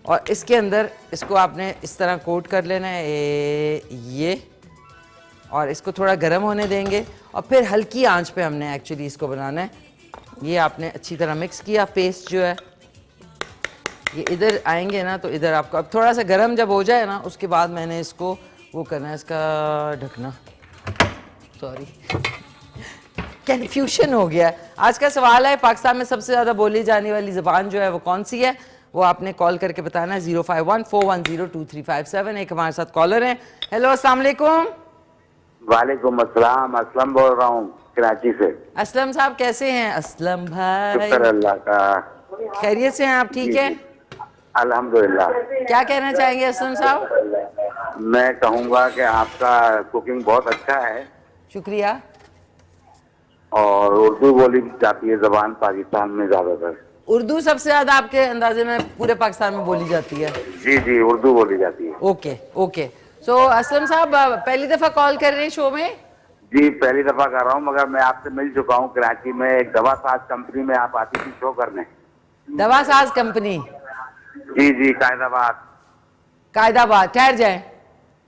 और इसके अंदर इसको आपने इस तरह कोट कर लेना है, ये, और इसको थोड़ा गर्म होने देंगे और फिर हल्की आंच पे हमने एक्चुअली इसको बनाना है। ये आपने अच्छी तरह मिक्स किया, पेस्ट जो है ये इधर आएंगे ना, तो इधर आपको अब थोड़ा सा गर्म जब हो जाए ना, उसके बाद मैंने इसको वो करना है, इसका ढकना, सॉरी कन्फ्यूशन हो गया। आज का सवाल है, पाकिस्तान में सबसे ज़्यादा बोली जाने वाली ज़बान जो है वो कौन सी है, वो आपने कॉल करके बताना है 0514102357। एक हमारे साथ कॉलर हैं। हेलो अस्सलाम वालेकुम। वालेकुम अस्सलाम, असलम बोल रहा हूँ कराची से। असलम साहब कैसे हैं? असलम भाई शुक्र अल्लाह का, खैरियत से हैं आप? ठीक है, अल्हम्दुलिल्लाह। क्या कहना चाहेंगे असलम साहब? मैं कहूँगा कि आपका कुकिंग बहुत अच्छा है शुक्रिया। और उर्दू बोली जाती है जबान पाकिस्तान में ज्यादातर। उर्दू सबसे ज्यादा आपके अंदाजे में पूरे पाकिस्तान में बोली जाती है? जी जी, उर्दू बोली जाती है। Okay okay. सो असलम साहब पहली दफा कॉल कर रहे हैं शो में? जी पहली दफा कर रहा हूँ, मगर मैं आपसे मिल चुका हूँ कराची में, एक दवा साज कंपनी में आप आती थी शो करने। दवा साज कंपनी? जी जी, कायदाबाद। कायदाबाद, ठहर जाए,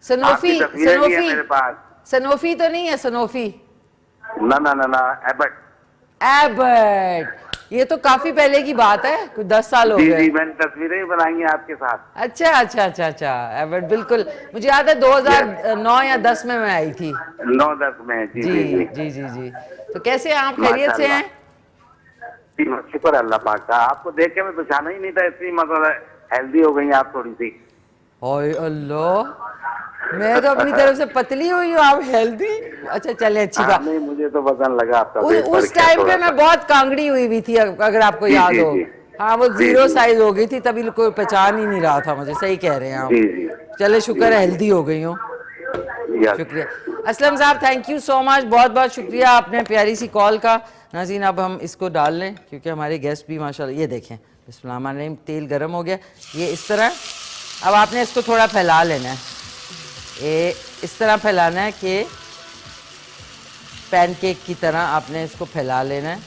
सनोफी? आपकी तस्वीरें भी है सनोफी? मेरे पास। सनोफी तो नहीं है? सनोफी? ना ना ना ना, एबट। एबट, ये तो काफी पहले की बात है, कुछ 10 साल हो जी गए। जी, मैंने तस्वीरें भी बनाई हैं आपके साथ। अच्छा अच्छा अच्छा अच्छा, एबट बिल्कुल मुझे याद है, 2009 या 10 में मैं आई थी। 9-10 में। जी जी जी जी, जी जी जी। तो कैसे हैं आप, खैरियत से हैं? जी शुक्र अल्लाह पाक का। आपको देख के मैं पहचाना ही नहीं था, इतनी मतलब हेल्दी हो गई आप थोड़ी सी। ओए अल्लाह, मैं तो अपनी तरफ से पतली हुई हूँ, आप हेल्दी। अच्छा चले, अच्छी बात। नहीं, मुझे तो पसंद लगा आपका। उस टाइम पे मैं बहुत कांगड़ी हुई भी थी, अगर आपको याद हो। हाँ, वो जीरो साइज हो गई थी, तभी कोई पहचान ही नहीं रहा था मुझे। सही कह रहे हैं आप। जी जी, चले शुक्र है हेल्दी हो गई हूँ। शुक्रिया असलम साहब, थैंक यू सो मच, बहुत बहुत शुक्रिया आपने प्यारी सी कॉल का। नाज़रीन अब हम इसको डाल लें क्योंकि हमारे गेस्ट भी माशाल्लाह, ये देखें, बिस्मिल्लाह, तेल गर्म हो गया, ये इस तरह। अब आपने इसको थोड़ा फैला लेना है, इस तरह फैलाना है कि पैनकेक की तरह आपने इसको फैला लेना है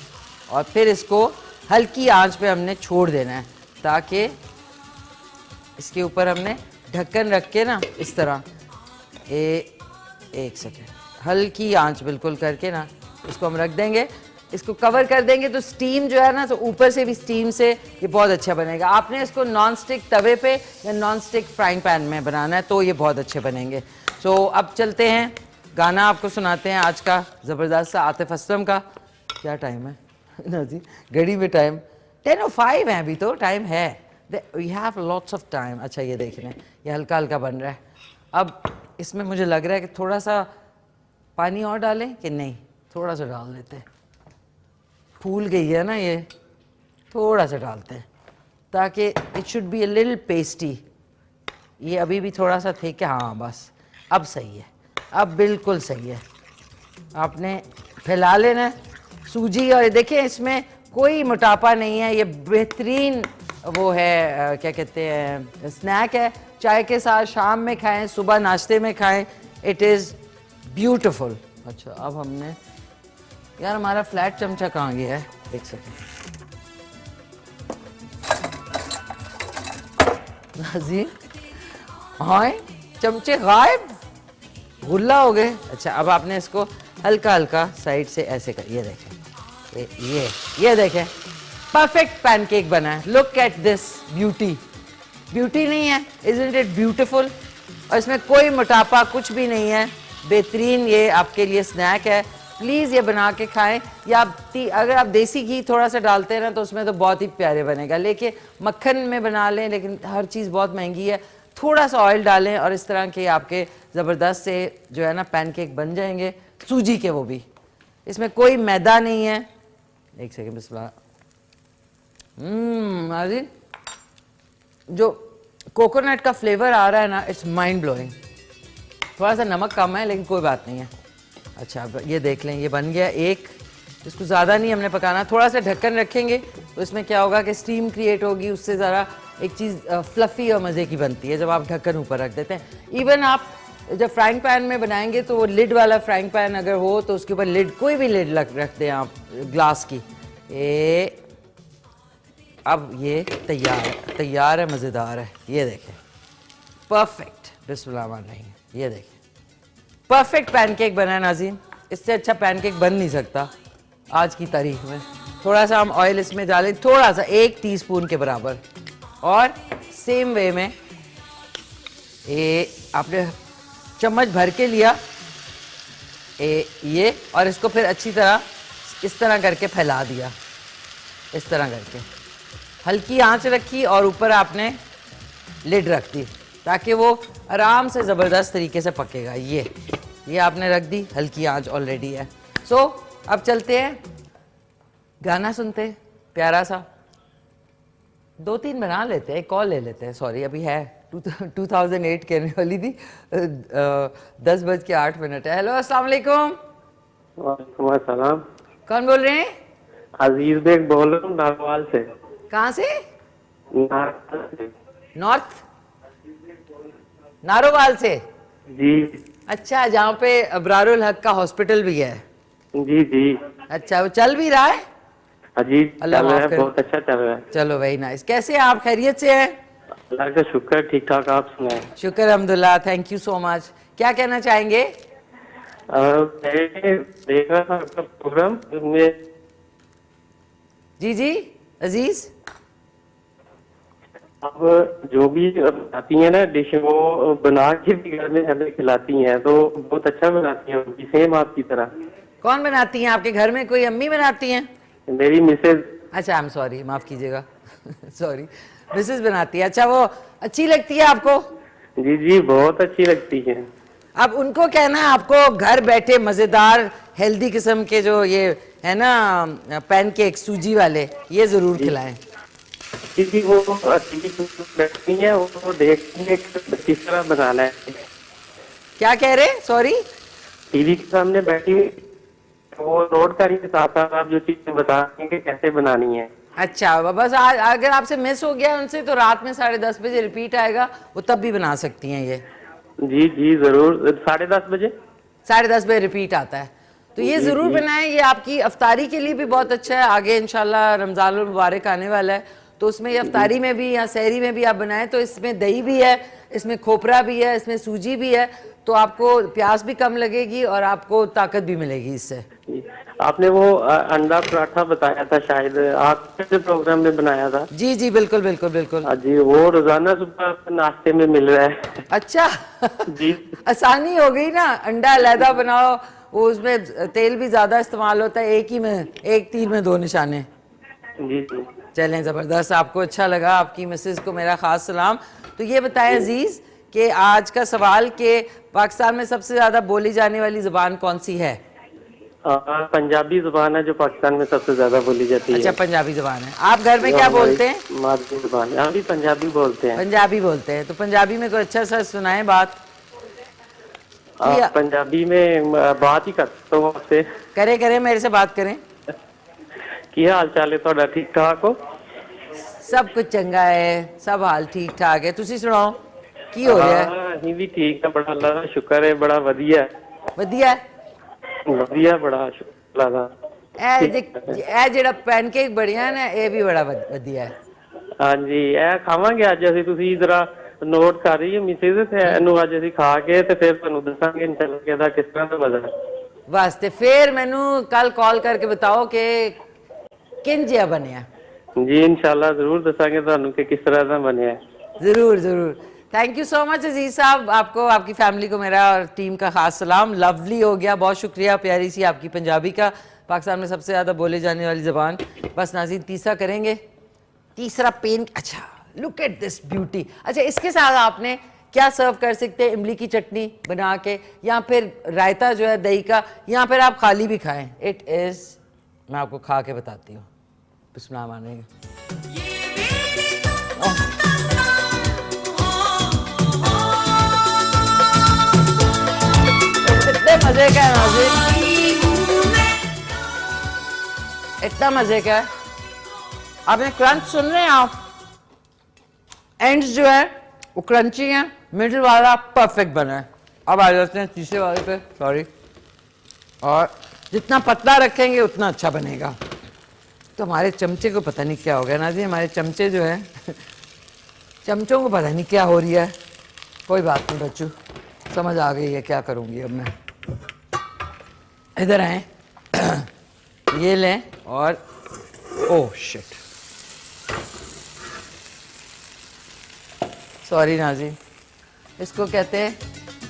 और फिर इसको हल्की आंच पे हमने छोड़ देना है, ताकि इसके ऊपर हमने ढक्कन रख के ना इस तरह एक सेकेंड, हल्की आंच बिल्कुल करके ना इसको हम रख देंगे, इसको कवर कर देंगे, तो स्टीम जो है ना, तो ऊपर से भी स्टीम से ये बहुत अच्छा बनेगा। आपने इसको नॉन स्टिक तवे पे या नॉन स्टिक फ्राइंग पैन में बनाना है, तो ये बहुत अच्छे बनेंगे। सो अब चलते हैं, गाना आपको सुनाते हैं आज का ज़बरदस्त सा, आतिफ असलम का। क्या टाइम है ना जी, घड़ी में टाइम 10:05 है, अभी तो टाइम है, we have lots of time. अच्छा ये देख रहे हैं, ये हल्का हल्का बन रहा है। अब इसमें मुझे लग रहा है कि थोड़ा सा पानी और डालें कि नहीं, थोड़ा सा डाल देते हैं, फूल गई है ना ये, थोड़ा सा डालते हैं ताकि it should be a little pasty. ये अभी भी थोड़ा सा थिक है, हाँ बस अब सही है, अब बिल्कुल सही है। आपने फैला लेना है सूजी, और देखिए इसमें कोई मोटापा नहीं है, ये बेहतरीन वो है, क्या कहते हैं, स्नैक है, चाय के साथ शाम में खाएं, सुबह नाश्ते में खाएं, इट इज़ ब्यूटिफुल। अच्छा अब हमने, यार हमारा फ्लैट चमचा कहाँ गया है, एक सेकेंड जी, हाँ चमचे गायब, गुल्ला हो गए। अच्छा अब आपने इसको हल्का हल्का साइड से ऐसे कर, ये देखें, ये देखें, परफेक्ट पैनकेक बना है। Look at this beauty, beauty नहीं है, इजंट इट ब्यूटीफुल? और इसमें कोई मोटापा कुछ भी नहीं है, बेहतरीन ये आपके लिए स्नैक है। प्लीज़ ये बना के खाएं, या अगर आप देसी घी थोड़ा सा डालते हैं ना, तो उसमें तो बहुत ही प्यारे बनेगा। लेकिन मक्खन में बना लें, लेकिन हर चीज़ बहुत महंगी है, थोड़ा सा ऑयल डालें और इस तरह के आपके ज़बरदस्त से जो है ना पैनकेक बन जाएंगे, सूजी के वो भी, इसमें कोई मैदा नहीं है। एक सेकेंड बिस्मिल्लाह। नाज़रीन जो कोकोनट का फ्लेवर आ रहा है ना, इट्स माइंड ब्लोइंग। थोड़ा सा नमक कम है लेकिन कोई बात नहीं है। अच्छा अब ये देख लें, ये बन गया एक। इसको ज़्यादा नहीं हमने पकाना, थोड़ा सा ढक्कन रखेंगे तो इसमें क्या होगा कि स्टीम क्रिएट होगी, उससे ज़रा एक चीज़ फ्लफ़ी और मज़े की बनती है जब आप ढक्कन ऊपर रख देते हैं। इवन आप जब फ्राइंग पैन में बनाएंगे तो वो लिड वाला फ्राइंग पैन अगर हो तो उसके ऊपर लिड, कोई भी लिड रख दें आप ग्लास की। अब ये तैयार है, मज़ेदार है। ये देखें, परफेक्ट। बिस्मिल्लाह। ये देखें, परफेक्ट पैनकेक बना है नाज़रीन। इससे अच्छा पैनकेक बन नहीं सकता आज की तारीख में। थोड़ा सा हम ऑयल इसमें डालें, थोड़ा सा 1 टीस्पून के बराबर, और सेम वे में आपने चम्मच भर के लिया ये, और इसको फिर अच्छी तरह इस तरह करके फैला दिया, इस तरह करके हल्की आंच रखी और ऊपर आपने लिड रख दी ताकि वो आराम से ज़बरदस्त तरीके से पकेगा। ये आपने रख दी, हल्की आंच ऑलरेडी है। सो अब चलते हैं, गाना सुनते हैं प्यारा सा। 2-3 बना लेते हैं, एक कॉल ले लेते हैं। सॉरी अभी है 2008 कहने वाली थी, 10:08 है। हेलो अस्सलाम वालेकुम। वालेकुम अस्सलाम। कौन बोल रहे हैं? अजीज बेग बोल रहा हूँ नारोवाल से। कहाँ से? नारोवाल से। नॉर्थ नारोवाल से? जी। अच्छा, जहाँ पे अबरारुल हक का हॉस्पिटल भी है? जी जी। अच्छा, वो चल भी रहा है? अजीज अल्लाह चल रहा है, माफ करे। बहुत अच्छा चल रहा है। चलो वेरी नाइस। कैसे हैं आप? खैरियत से हैं? अल्लाह का शुक्र, ठीक ठाक। आप सुनाए? शुक्र अल्हम्दुलिल्लाह, थैंक यू सो मच। क्या कहना चाहेंगे? मैं देख रहा था आपका प्रोग्राम में। जी अजीज, अब जो भी बनाती हैं ना डिश, वो बना के भी घर में हमें खिलाती हैं, तो बहुत अच्छा बनाती हैं, सेम आपकी तरह। कौन बनाती हैं आपके घर में? कोई अम्मी बनाती हैं? मेरी मिसेज। अच्छा, आई एम सॉरी, माफ़ कीजिएगा। सॉरी, मिसेस बनाती है। अच्छा, वो अच्छी लगती है आपको? जी जी, बहुत अच्छी लगती है। अब उनको कहना है आपको घर बैठे मज़ेदार हेल्दी किस्म के जो ये है ना पैनकेक सूजी वाले, ये ज़रूर खिलाएं। क्योंकि वो टीवी बैठती है, वो देखती है किस तरह बनाना है। क्या कह रहे? सॉरी, टीवी के सामने बैठी वो नोट कर रही साथ साथ आप जो चीजें बता रही हैं कि कैसे बनानी है। अच्छा, बस आज अगर आपसे मिस हो गया उनसे तो रात में 10:30 बजे रिपीट आएगा, वो तब भी बना सकती हैं ये। जी जी जरूर, 10:30 बजे 10:30 बजे रिपीट आता है, तो ये ज़रूर बनाएं। ये आपकी अफ्तारी के लिए भी बहुत अच्छा है। आगे इंशाल्लाह रमज़ान मुबारक आने वाला है, तो उसमें ये अफ्तारी में भी या सहरी में भी आप बनाएं तो इसमें दही भी है, इसमें खोपरा भी है, इसमें सूजी भी है, तो आपको प्यास भी कम लगेगी और आपको ताकत भी मिलेगी इससे। आपने वो अंडा पराठा बताया था, शायद आपके प्रोग्राम में बनाया था। जी जी बिल्कुल बिल्कुल बिल्कुल। जी, वो रोजाना सुबह नाश्ते में मिल रहा है। अच्छा जी, आसानी हो गई ना, अंडा अलहदा बनाओ, वो उसमें तेल भी ज्यादा इस्तेमाल होता है, एक तीर में 2 निशाने। जी जी। चलें, ज़बरदस्त। आपको अच्छा लगा, आपकी मिसेस को मेरा ख़ास सलाम। तो ये बताएं अजीज़ कि आज का सवाल कि पाकिस्तान में सबसे ज़्यादा बोली जाने वाली ज़बान कौन सी है? पंजाबी जुबान है जो पाकिस्तान में सबसे ज्यादा बोली जाती है। अच्छा, पंजाबी ज़बान है। आप घर में क्या बोलते हैं? मादरी जुबान है, हम भी पंजाबी बोलते हैं। पंजाबी बोलते हैं, तो पंजाबी में कोई अच्छा सा सुनाएं बात। पंजाबी में बात ही करता हूँ आपसे। करें मेरे से बात करें। की हाल चाल है ਤੁਹਾਡਾ? ठीक ठाक हो? सब कुछ चंगा है, सब हाल ठीक ठाक है। तुसी सुनाओ की हो रहा है? ਅਸੀਂ ਵੀ ਠੀਕ ਹੈ, ਬੜਾ ਅੱਲਾ ਦਾ ਸ਼ੁਕਰ ਹੈ, ਬੜਾ ਵਧੀਆ ਵਧੀਆ ਵਧੀਆ, ਬੜਾ ਸ਼ੁਕਰ ਦਾ। ਇਹ ਜਿਹੜਾ ਪੈਨਕੇਕ ਬਣਿਆ ਨਾ, ਇਹ ਵੀ ਬੜਾ ਵਧੀਆ ਹੈ। ਹਾਂਜੀ, ਇਹ ਖਾਵਾਂਗੇ ਅੱਜ ਅਸੀਂ। ਤੁਸੀਂ ਜਰਾ ਨੋਟ ਕਰ ਰਹੀ ਹੈ ਮਿਸਿਸ, ਤੇ ਇਹਨੂੰ ਅੱਜ ਅਸੀਂ ਖਾ ਕੇ ਤੇ ਫਿਰ ਤੁਹਾਨੂੰ ਦੱਸਾਂਗੇ ਇਨਸ਼ਾਅੱਲਾ ਕਿ ਇਹਦਾ ਕਿਸ ਤਰ੍ਹਾਂ ਦਾ ਮਜ਼ਾ ਹੈ। वास्ते फिर मैनू कल कॉल करके बताओ कि किन जिहा बनिया। जी इंशाल्लाह जरूर दसांगे तुहानू कि किस तरह दा बनिया है। जरूर। थैंक यू सो मच अजीज साहब, आपको आपकी फैमिली को मेरा और टीम का खास सलाम। लवली हो गया, बहुत शुक्रिया। प्यारी सी आपकी पंजाबी का पाकिस्तान में सबसे ज़्यादा बोले जाने वाली ज़बान। बस नाज़रीन तीसरा करेंगे, तीसरा पेन। अच्छा लुक एट दिस ब्यूटी। अच्छा, इसके साथ आपने क्या सर्व कर सकते हैं? इमली की चटनी बना के, या फिर रायता जो है दही का, या फिर आप खाली भी खाएं। इट इज, मैं आपको खा के बताती हूँ। बिस्मिल्लाह मानेंगे। इतने मजे का है नाज़रीन, इतना मजे का है। आपने क्रंच सुन रहे हैं आप? एंड्स जो है वो क्रंची है, मिडिल वाला परफेक्ट बना है। अब आ जाते हैं तीसरे वाले पे, सॉरी। और जितना पतला रखेंगे उतना अच्छा बनेगा। तो हमारे चमचे को पता नहीं क्या हो गया ना जी, हमारे चमचे जो है चमचों को पता नहीं क्या हो रही है। कोई बात नहीं बच्चों, समझ आ गई है क्या करूँगी अब मैं। इधर आए, ये लें और ओह शिट, सॉरी नाज़रीन, इसको कहते हैं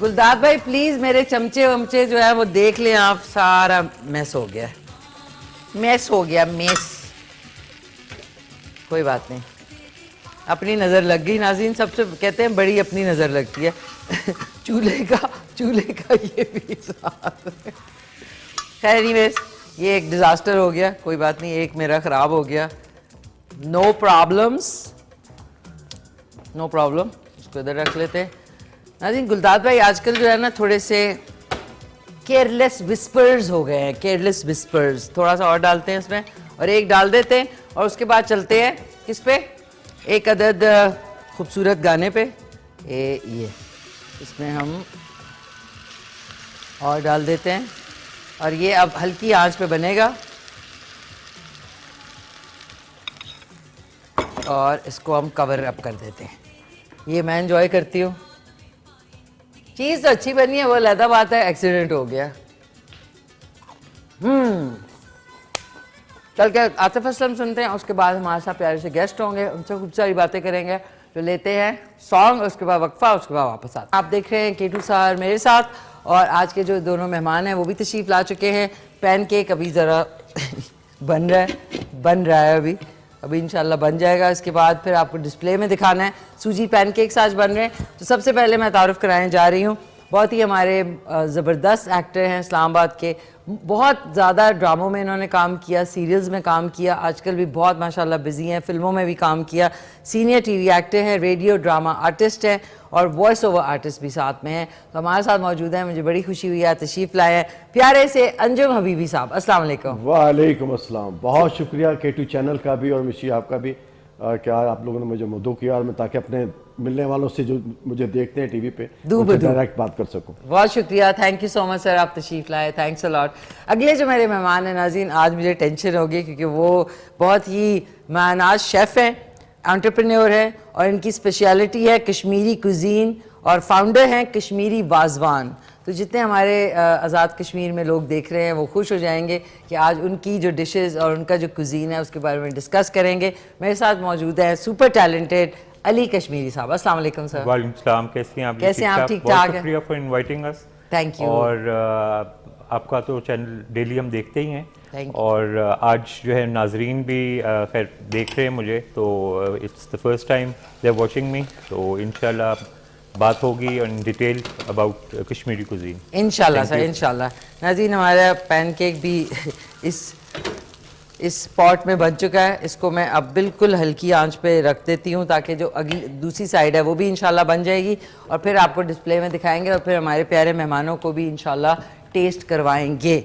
गुलदाद भाई प्लीज मेरे चमचे वमचे जो है वो देख लें आप, सारा मैस हो गया, मैस हो गया, मैस। कोई बात नहीं, अपनी नज़र लग गई नाज़रीन। सबसे कहते हैं बड़ी अपनी नज़र लगती है। चूल्हे का ये भी साथ। खैर एनीवेज, ये एक डिज़ास्टर हो गया, कोई बात नहीं, एक मेरा ख़राब हो गया। No problems, no problem. इसको इधर रख लेते हैं। नाज़रीन, गुलदाद भाई आजकल जो है ना थोड़े से केयरलेस विस्पर्स हो गए हैं, केयरलेस विस्पर्स। थोड़ा सा और डालते हैं इसमें, और एक डाल देते हैं, और उसके बाद चलते हैं किस पे? एक अदद खूबसूरत गाने पे। ये इसमें हम और डाल देते हैं, और ये अब हल्की आंच पे बनेगा, और इसको हम कवर अप कर देते हैं। ये मैं एंजॉय करती हूँ, चीज़ तो अच्छी बनी है, वो अलग बात है, एक्सीडेंट हो गया। चल के आतिफ असलम सुनते हैं, उसके बाद हमारे साथ प्यारे से गेस्ट होंगे, उनसे खूब सारी बातें करेंगे। तो लेते हैं सॉन्ग, उसके बाद वक्फा, उसके बाद वापस आते। आप देख रहे हैं केटू सार मेरे साथ, और आज के जो दोनों मेहमान हैं वो भी तशरीफ़ ला चुके हैं। पैनकेक अभी ज़रा बन रहा है अभी इंशाल्लाह बन जाएगा। इसके बाद फिर आपको डिस्प्ले में दिखाना है। सूजी पैनकेक्स आज बन रहे हैं। तो सबसे पहले मैं तारुफ कराने जा रही हूँ, बहुत ही हमारे ज़बरदस्त एक्टर हैं इस्लामाबाद के, बहुत ज़्यादा ड्रामों में इन्होंने काम किया, सीरियल्स में काम किया, आजकल भी बहुत माशाल्लाह बिजी हैं, फिल्मों में भी काम किया, सीनियर टीवी एक्टर हैं, रेडियो ड्रामा आर्टिस्ट हैं, और वॉइस ओवर आर्टिस्ट भी साथ में हैं। तो हमारे साथ मौजूद हैं, मुझे बड़ी खुशी हुई है, तशरीफ़ लाए हैं प्यारे से अंजुम हबीबी साहब। अस्सलाम वालेकुम। वालेकुम अस्सलाम। बहुत शुक्रिया केटू चैनल का भी और मिशी आपका भी, क्या आप लोगों ने मुझे मदद किया, और मैं ताकि अपने मिलने वालों से जो मुझे देखते हैं टीवी पे डायरेक्ट बात कर सकूं। बहुत शुक्रिया, thank you so much sir, आप तशरीफ़ लाए, थैंक्स अ लॉट। अगले जो मेरे मेहमान हैं नाज़रीन, आज मुझे टेंशन होगी क्योंकि वो बहुत ही मानाज शेफ़ हैं, एंटरप्रेन्योर हैं, और इनकी स्पेशलिटी है कश्मीरी कुजीन, और फाउंडर हैं कश्मीरी वाजवान। तो जितने हमारे आज़ाद कश्मीर में लोग देख रहे हैं वो खुश हो जाएंगे कि आज उनकी जो डिशेस और उनका जो कुजीन है उसके बारे में डिस्कस करेंगे। मेरे साथ मौजूद है सुपर टैलेंटेड अली कश्मीरी साहब। अस्सलाम वालेकुम सर। वालेकुम सलाम, कैसे हैं आप? कैसे हैं आप? ठीक ठाक है, शुक्रिया for inviting us. Thank you. और आपका तो चैनल डेली हम देखते ही हैं, Thank you. और आज जो है नाजरीन भी खैर देख रहे हैं मुझे, तो it's the first time they are watching me, तो इंशाल्लाह बात होगी in detail about Kashmiri cuisine इंशाल्लाह सर, इंशाल्लाह। नाज़रीन, हमारा पैनकेक भी इस पॉट में बन चुका है। इसको मैं अब बिल्कुल हल्की आंच पे रख देती हूँ ताकि जो अगली दूसरी साइड है वो भी इंशाल्लाह बन जाएगी, और फिर आपको डिस्प्ले में दिखाएंगे, और फिर हमारे प्यारे मेहमानों को भी इंशाल्लाह टेस्ट करवाएंगे।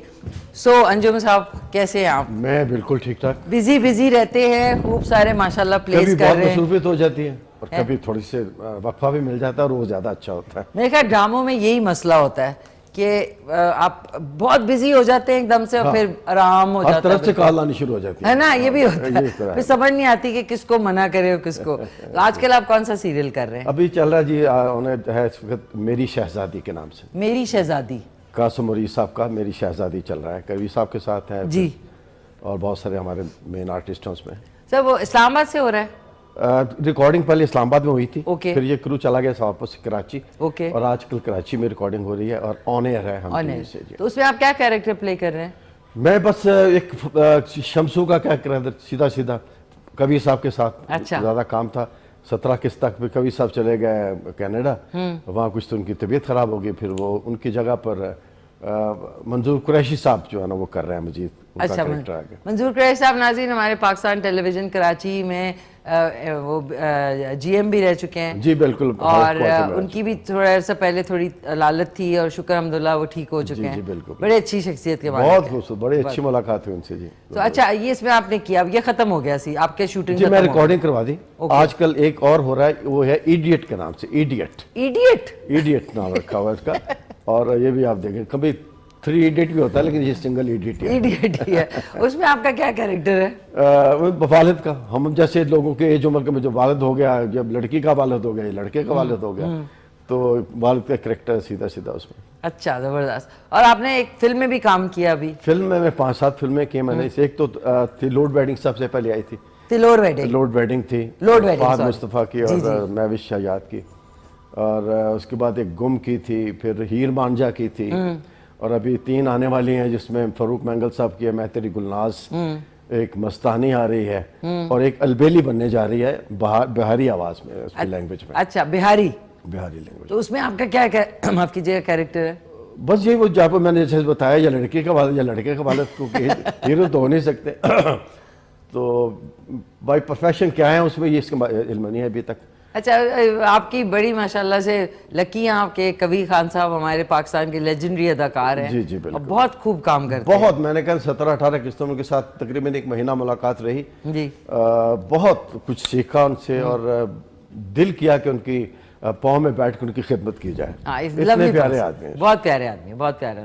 सो अंजुम साहब, कैसे हैं आप? मैं बिल्कुल ठीक ठाक। बिजी रहते हैं, खूब सारे माशाल्लाह प्लेस कर रहे हैं, मसरूफियत हो जाती है, और कभी थोड़ी से वक्फा भी मिल जाता है, और वो ज़्यादा अच्छा होता है। मेरे ख्याल ड्रामों में यही मसला होता है कि आप बहुत बिजी हो जाते हैं एकदम से, और फिर आराम हो जाता है, तरफ से कॉल आनी शुरू हो जाती है ना, ये भी होता है, फिर समझ नहीं आती कि किसको मना करे और किसको। तो आजकल आप कौन सा सीरियल कर रहे हैं? अभी चल रहा है जी, उन्हें है इस वक्त मेरी शहजादी के नाम से। मेरी शहजादी, कासिम उरीस साहब का मेरी शहजादी चल रहा है, कवि साहब के साथ है जी, और बहुत सारे हमारे मेन आर्टिस्ट हैं उसमें। सर वो इस्लामाबाद से हो रहा है? रिकॉर्डिंग पहले इस्लामाबाद में हुई थी, ओके, फिर ये क्रू चला गया वापस कराची, ओके, और आजकल कराची में रिकॉर्डिंग हो रही है, और ऑन एयर है हम से। तो उसमें आप क्या कैरेक्टर प्ले कर रहे हैं? मैं बस एक शमसू का क्या कर, सीधा सीधा कबीर साहब के साथ अच्छा, ज़्यादा काम था, 17 किस्त तक भी कवि साहब चले गए कनाडा, वहाँ कुछ तो उनकी तबीयत खराब हो गई, फिर वो उनकी जगह पर मंजूर कुरैशी साहब जो है ना वो कर रहे हैं मजीद उनका अच्छा, कैरेक्टर आगे। मंजूर कुरैशी साहब नाज़रीन हमारे पाकिस्तान टेलीविजन कराची में वो GM भी रह चुके हैं जी बिल्कुल, और उनकी भी थोड़ा सा पहले थोड़ी लालत थी और शुक्र अल्हम्दुलिल्लाह वो ठीक हो चुके जी, हैं। बिल्कुल। बड़ी अच्छी शख्सियत के मालिक बहुत हैं। खूबसूरत, बड़ी अच्छी मुलाकात हुई उनसे जी। तो अच्छा, ये इसमें आपने किया, अब ये खत्म हो गया सी आपके शूटिंग? जी मैं रिकॉर्डिंग करवा दी। आजकल एक और हो रहा है, वो है इडियट के नाम से। इडियट नाम रखा हुआ है इसका। और ये भी आप देखें, कभी 3 इडियट भी होता है लेकिन ये सिंगल इडियट ही है। उसमें आपका क्या कैरेक्टर है? वालिद का। हम जैसे लोगों के एज उम्र में जो वालिद हो गया, जब लड़की का वालिद हो गया, लड़के का वालिद हो गया, तो वालिद का कैरेक्टर सीधा सीधा उसमें। अच्छा, जबरदस्त। और आपने एक फिल्म में भी काम किया अभी? फिल्म में मैं 5-7 फिल्में की मैंने। एक तो थी लोड वेडिंग, सबसे पहले आई थी। लोड वेडिंग थी, फहद मुस्तफ़ा की और महविश शहजाद की। और उसके बाद एक गुम की थी, फिर हीर मांझा की थी, और अभी 3 आने वाली हैं जिसमें फरूक मैंगल साहब की है मैं तेरी गुलनाज, एक मस्तानी आ रही है, और एक अलबेली बनने जा रही है बिहारी आवाज में, उसकी लैंग्वेज में। अच्छा, बिहारी लैंग्वेज। तो उसमें आपका क्या माफ कीजिएगा कैरेक्टर है? बस यही, वो जहाँ पर मैंने जैसे बताया, या लड़के का वालिद या लड़के का वालिद, क्योंकि हीरो तो हो नहीं सकते। तो बाय प्रोफेशन क्या है उसमें, ये इसका इल्म नहीं है अभी तक। अच्छा, आपकी बड़ी माशाल्लाह से लकी हैं आपके कबीर खान साहब, हमारे पाकिस्तान के लेजेंडरी अदाकार हैं। जी बिल्कुल, बहुत खूब काम करते हैं। बहुत, मैंने कहा 17-18 किस्तों के साथ तकरीबन 1 महीना मुलाकात रही जी। बहुत कुछ सीखा उनसे, और दिल किया कि उनकी पाँव में बैठ कर उनकी खिदमत की जाए। इतने प्यारे आदमी हैं, बहुत प्यारे आदमी, बहुत प्यारे।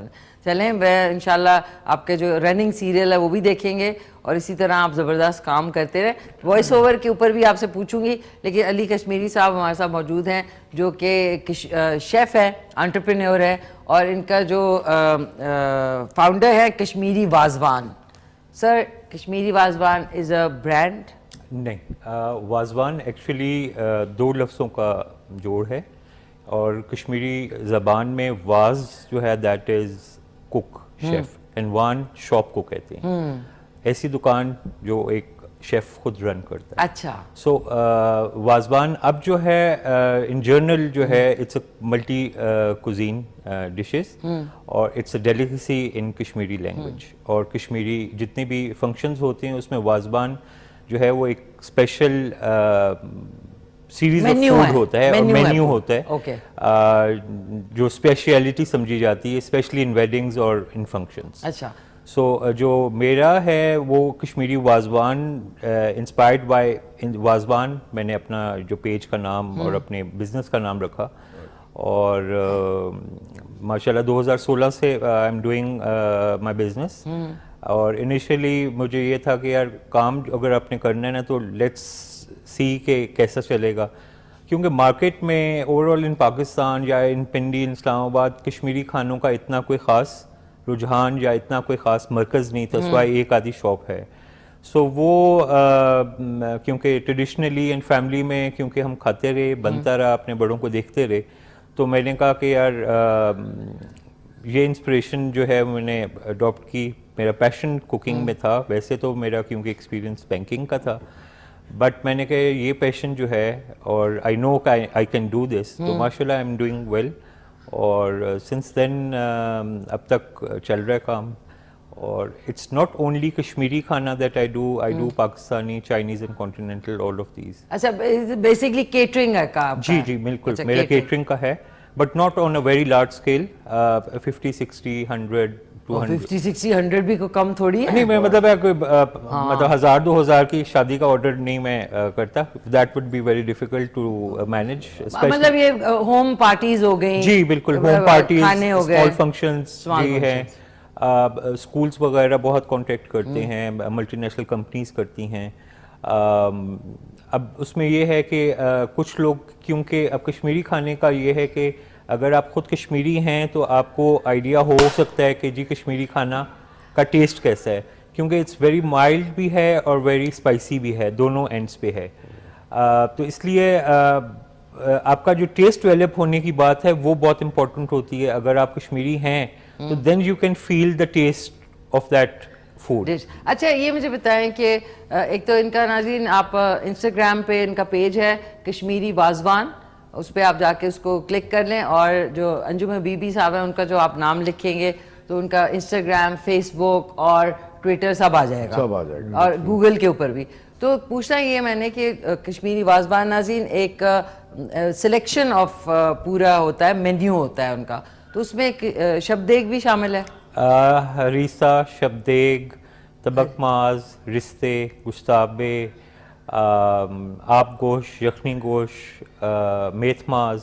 चलें, मैं इंशाल्लाह आपके जो रनिंग सीरियल है वो भी देखेंगे, और इसी तरह आप ज़बरदस्त काम करते रहे। वॉइस ओवर के ऊपर भी आपसे पूछूंगी, लेकिन अली कश्मीरी साहब हमारे साथ मौजूद हैं, जो कि शेफ़ है, एंटरप्रेन्योर है, और इनका जो फाउंडर है Kashmiri wazwan. Sir, Kashmiri wazwan is a brand? नहीं, वाजवान एक्चुअली 2 लफ्ज़ों का जोड़ है, और कश्मीरी ज़बान में वाज जो है that is cook, chef, and one shop को कहते हैं। ऐसी दुकान जो एक शेफ़ खुद रन करता है। अच्छा। सो वाजवान अब जो है इन जनरल जो है it's a multi cuisine dishes, और it's a delicacy in Kashmiri language. और कश्मीरी जितने भी फंक्शंस होते हैं उसमें वाजवान जो है वो एक स्पेशल सीरीज ऑफ फूड होता है, और मेन्यू होता है जो स्पेशलिटी समझी जाती है, स्पेशली इन वेडिंग्स और इन फंक्शंस। अच्छा। सो जो मेरा है वो कश्मीरी वाजवान, इंस्पायर्ड बाय वाजवान, मैंने अपना जो पेज का नाम और अपने बिजनेस का नाम रखा। और माशाल्लाह 2016 से I am doing my business. और इनिशियली मुझे ये था कि यार काम अगर आपने करना है ना तो लेट्स सी के कैसा चलेगा, क्योंकि मार्केट में ओवरऑल इन पाकिस्तान या इन पिंडी, इन इस्लामाबाद कश्मीरी खानों का इतना कोई ख़ास रुझान या इतना कोई ख़ास मरकज़ नहीं था, सिवाय एक आधी शॉप है। सो वो क्योंकि ट्रेडिशनली एंड फैमिली में क्योंकि हम खाते रहे, बनता रहा, अपने बड़ों को देखते रहे, तो मैंने कहा कि यार ये इंस्पिरेशन जो है मैंने अडॉप्ट की। मेरा पैशन कुकिंग में था, वैसे तो मेरा क्योंकि एक्सपीरियंस बैंकिंग का था, बट मैंने कहा ये पैशन जो है, और I know I can do this, तो माशाल्लाह आई एम डूइंग वेल। और सिंस देन अब तक चल रहा है काम। और इट्स नॉट ओनली कश्मीरी खाना that I do Pakistani, Chinese and continental, all of these. अच्छा, बेसिकली केटरिंग है का? जी बिल्कुल। अच्छा, मेरा केटरिंग का है, but not on a very large scale. 50, 60, 100, 200। 50, 60, 100 भी को कम थोड़ी है। नहीं, मैं मतलब है कोई मतलब 1000-2000 की शादी का ऑर्डर नहीं मैं करता। That would be very difficult to manage. मतलब ये होम पार्टीज हो गई? जी बिल्कुल, होम पार्टीज, स्मॉल फंक्शंस जी है। स्कूल्स वगैरह बहुत कॉन्टेक्ट करते हैं, मल्टीनेशनल कंपनीज करती हैं। अब उसमें ये है कि कुछ लोग, क्योंकि अब कश्मीरी खाने का ये है कि अगर आप खुद कश्मीरी हैं तो आपको आइडिया हो सकता है कि जी कश्मीरी खाना का टेस्ट कैसा है, क्योंकि इट्स वेरी माइल्ड भी है और वेरी स्पाइसी भी है, दोनों एंड्स पे है। तो इसलिए आपका जो टेस्ट डेवलप होने की बात है वो बहुत इंपॉर्टेंट होती है। अगर आप कश्मीरी हैं तो then you can feel the taste of that food. अच्छा ये मुझे बताएं कि एक तो इनका नाज़रीन आप इंस्टाग्राम पे इनका पेज है कश्मीरी वाजवान, उस पर आप जाके उसको क्लिक कर लें, और जो अंजुम बीबी साहब है उनका जो आप नाम लिखेंगे तो उनका इंस्टाग्राम, फेसबुक और ट्विटर सब आ जाएगा, सब आ जाएगा, और गूगल के ऊपर भी। तो पूछना ये मैंने कि कश्मीरी वाजवान नाज़रीन एक सिलेक्शन ऑफ पूरा होता है, मेन्यू होता है उनका, तो उसमें एक शब्देग भी शामिल है। हरीसा, शब्देग, तबकमाज, रिश्ते, गुश्ताबे, आप गोश, यखनी गोश, मेथमाज।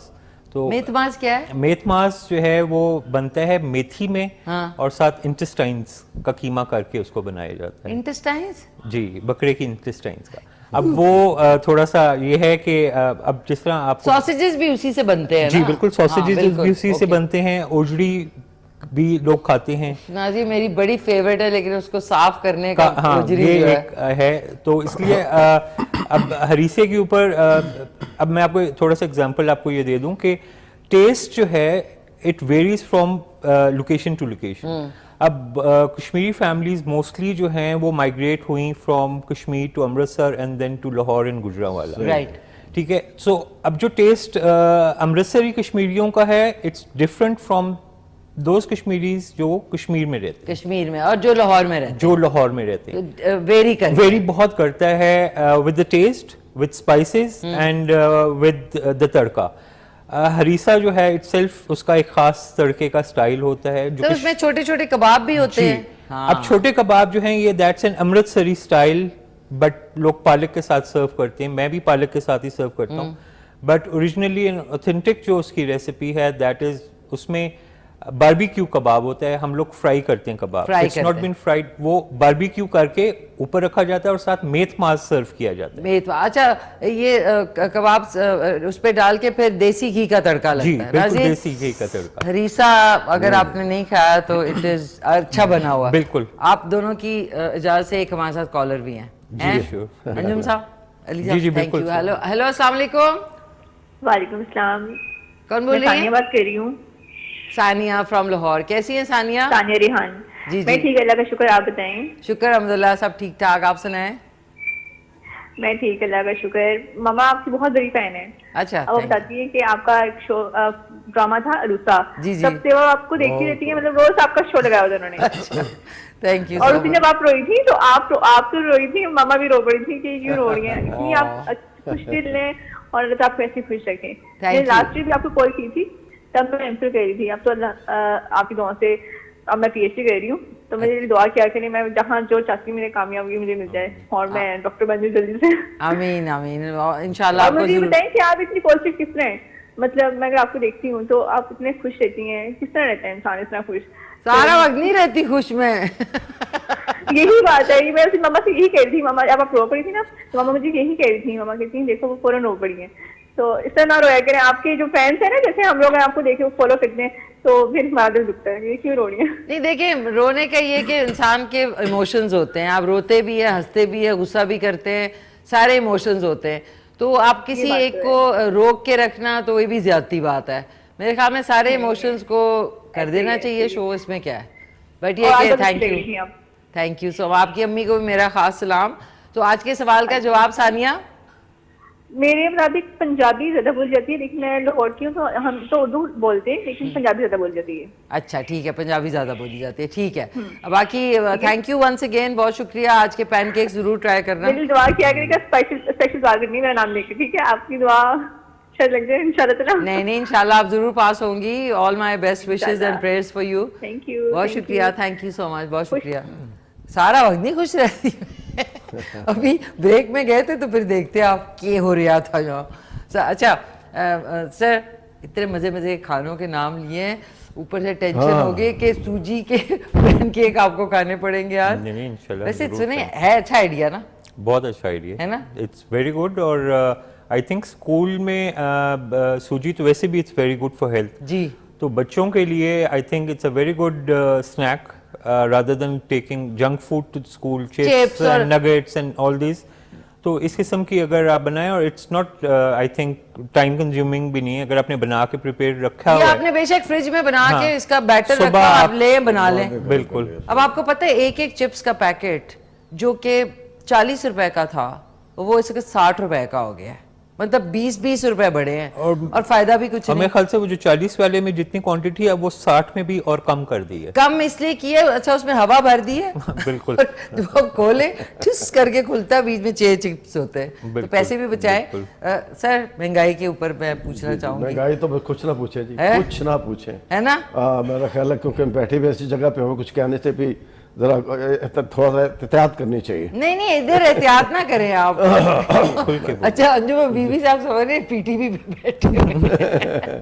तो मेथमाज क्या है? मेथमाज जो है वो बनता है मेथी में, हाँ। और साथ इंटेस्टाइन्स का कीमा करके उसको बनाया जाता है। इंटेस्टाइन्स? जी, बकरे की इंटेस्टाइन्स का। अब वो थोड़ा सा ये है कि अब जिस तरह आप सॉसेजेस भी उसी से बनते हैं जी ना? बिल्कुल, सॉसेजेस बिल्कुल, भी उसी से ओके। बनते हैं, ओजड़ी भी लोग खाते हैं। नाजी मेरी बड़ी फेवरेट है, लेकिन उसको साफ करने का हाँ, उजरी ये जो है। एक है, तो इसलिए अब हरीसे के ऊपर अब मैं आपको थोड़ा सा एग्जांपल आपको ये दे दूं कि टेस्ट जो है it varies from location to location. अब कश्मीरी फैमिलीज मोस्टली जो हैं वो माइग्रेट हुई from Kashmir to Amritsar and then to Lahore and Gujranwala, right. ठीक है। सो अब जो टेस्ट अमृतसरी कश्मीरियों का है it's different from those Kashmiris जो कश्मीर में रहते हैं, कश्मीर में, और जो लाहौर में रहते जो लाहौर में रहते हैं। हैं वेरी कर वेरी बहुत करता है with the taste, with spices and with the tadka. Harissa जो है इटसेल्फ उसका एक खास तड़के का स्टाइल होता है जो तो उसमें छोटे छोटे कबाब भी होते हैं। हाँ। अब छोटे कबाब जो हैं ये that's an Amritsari style, but लोग पालक के साथ सर्व करते हैं, मैं भी पालक के साथ ही सर्व करता हूँ, बट ओरिजिनली एन ऑथेंटिक जो उसकी रेसिपी है दैट इज उसमें बारबेक्यू कबाब होता है, हम लोग फ्राई करते हैं कबाब, इट्स नॉट बीन फ्राइड, वो बारबेक्यू करके ऊपर रखा जाता है और साथ मेथ मांस सर्व किया जाता है। मेथ, अच्छा ये कबाब उस पे डाल के फिर देसी घी का तड़का जी लगता है। बिल्कुल, राजी, देसी घी का तड़का। हरीसा अगर आपने नहीं खाया तो इट इज अच्छा बना हुआ। बिल्कुल। आप दोनों की इजाजत से एक हमारे साथ कॉलर भी हैं। जी श्योर। अंजुम साहब, अली साहब, जी, जी, थैंक बिल्कुल। यू। हेलो हेलो, अस्सलाम वालेकुम। वालेकुम अस्सलाम। कौन बोल मैं रही सानिया है? बात कर रही हूँ। सानिया फ्रॉम लाहौर। कैसी हैं सानिया? सानिया रिहान। जी, मैं जी। ठीक, अल्लाह का शुक्र, आप बताएं। शुक्र अल्हम्दुलिल्लाह, सब ठीक ठाक। आप सुनाएं? मैं ठीक, अल्लाह का शुक्र। मम्मा आपकी बहुत बड़ी फैन है। अच्छा, अब बताती है कि आपका एक शो ड्रामा था अरूसा, जी, जी। तब से वो आपको देखती रहती है, मतलब रोज आपका शो लगाया होता उन्होंने। Thank you. और उसी जब आप रोई थी तो आप तो रोई थी, मम्मा भी रो पड़ी थी कि क्यों रो रही है, इतनी आप खुश दिल हैं और अल्लाह आपको ऐसे खुश रखें। मैंने लास्ट वीक भी आपको कॉल की थी, तब मैं एमफिल कर रही थी, अब तो अल्लाह आपकी दुआ से अब मैं पीएचडी कर रही हूँ, तो मेरे लिए दुआ किया करें, मैं जहाँ जो चाहती हूँ मेरे कामयाबी मुझे मिल जाए और मैं डॉक्टर बन जाऊँ जल्दी से। आमीन आमीन, इंशाल्लाह आपको मुझे जरूर। बताएं कि आप इतनी पॉजिटिव किस तरह हैं, मतलब मैं अगर आपको देखती हूँ तो आप इतने खुश रहती हैं, किस तरह रहता है इंसान इतना खुश? सारा वक्त नहीं रहती खुश में। यही बात है, मैं अपनी मम्मा से यही कह रही थी, मम्मा जब आप रो पड़ी थी ना तो मम्मा मुझे यही कह रही थी, मम्मा कहती हैं देखो वो फौरन रो पड़ी है, तो इस तरह ना रोया करें। आपके जो फैंस है ना, जैसे हम लोग आपको देखे फॉलो करते हैं तो फिर हमारा दिल दुखता है, ये क्यों रो रही है? नहीं देखिए, रोने का ये कि इंसान के इमोशंस होते हैं, आप रोते भी है, हंसते भी है, गुस्सा भी करते हैं, सारे इमोशंस होते हैं, तो आप किसी बात एक तो को रोक के रखना तो ये भी ज्यादती बात है। मेरे ख्याल में सारे इमोशंस को कर देना चाहिए शो, इसमें क्या है। बट ये कि थैंक यू सो मच, आपकी अम्मी को भी मेरा खास सलाम। तो आज के सवाल का जवाब सानिया? मेरे मुताबिक पंजाबी ज्यादा बोल जाती है, लेकिन मैं लाहौर की हूँ तो हम तो उर्दू बोलते हैं, लेकिन पंजाबी ज्यादा बोल जाती है। अच्छा ठीक है, पंजाबी ज्यादा बोली जाती है, ठीक है। बाकी थैंक यू वंस अगेन, बहुत शुक्रिया। आज के पैनकेक्स जरूर ट्राई करना। मेरी दुआ किया करेगा, स्पेशल दुआ करनी मेरा नाम लेके, ठीक है? आपकी दुआ शायद लग जाए इंशाल्लाह। नहीं इंशाल्लाह आप जरूर पास होंगी। All my best wishes and prayers for you. Thank you, बहुत शुक्रिया, थैंक यू सो मच, बहुत शुक्रिया। सारा वक्त नहीं खुश रहती। अभी ब्रेक में गए थे तो फिर देखते आप क्या हो रहा था यहाँ। अच्छा सर, इतने मजे मजे खानों के नाम लिए हैं, ऊपर से टेंशन हो गई कि सूजी के पैनकेक आपको खाने पड़ेंगे आज। नहीं इंशाल्लाह। वैसे सुने है अच्छा आइडिया ना? बहुत अच्छा आइडिया है ना? It's very good. और आई थिंक स्कूल में सूजी तो वैसे भी it's very good for health जी, तो बच्चों के लिए I think it's a very good snack rather than taking junk food to school, chips और and nuggets and all these. तो इस किस्म की अगर आप बनाएं, और it's not I think time consuming भी नहीं है, अगर आपने बना के प्रिपेयर रखा ये हुआ है। आपने बेशक फ्रिज में बना हाँ, के इसका बैटर सुबह रखा, आप आप ले बना लें। बिल्कुल। अब आपको पता है एक एक चिप्स का पैकेट जो कि 40 रुपए का था वो इसके 60 रुपए का हो गया है, मतलब 20-20 रुपए बढ़े हैं और फायदा भी कुछ हमें नहीं। ख्याल से वो जो 40 वाले में जितनी क्वांटिटी है वो 60 में भी और कम कर दी है। कम इसलिए की है, अच्छा उसमें हवा भर दी है बिल्कुल। और वो खोले ठुस करके खुलता है, बीच में 6 चिप्स होते हैं, तो बिल्कुल, पैसे भी बचाए। बिल्कुल। सर महंगाई के ऊपर मैं पूछना चाहूंगी, महंगाई तो बस कुछ ना पूछे जी, है? कुछ ना पूछे, है ना? मेरा ख्याल है क्योंकि हम बैठे भी ऐसी जगह पे हमें कुछ कहने से भी जरा थोड़ा सा एहतियात करनी चाहिए। नहीं नहीं, इधर एहतियात ना करें आप। अच्छा अंजुम बीबी साहब समझ रहे पीटीवी पे बैठे हुए हैं।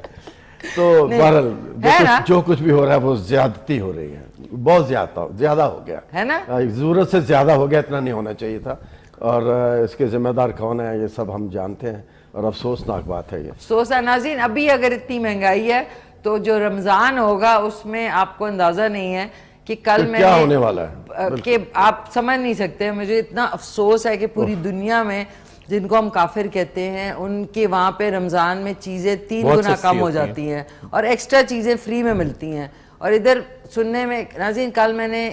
तो बहरहाल है ना? जो कुछ भी हो रहा है वो ज्यादती हो रही है, बहुत ज्यादा हो गया है ना? जरूरत से ज्यादा हो गया, इतना नहीं होना चाहिए था। और इसके जिम्मेदार कौन है ये सब हम जानते हैं, और अफसोसनाक बात है ये। अफसोस है नाज़रीन, अभी अगर इतनी महंगाई है तो जो रमजान होगा उसमें आपको अंदाजा नहीं है कि कल तो क्या होने वाला है, कि आप समझ नहीं सकते। मुझे इतना अफसोस है कि पूरी दुनिया में जिनको हम काफिर कहते हैं उनके वहाँ पे रमज़ान में चीज़ें 3 गुना कम हो जाती हैं और एक्स्ट्रा चीज़ें फ्री में मिलती हैं। और इधर सुनने में नाज़रीन, कल मैंने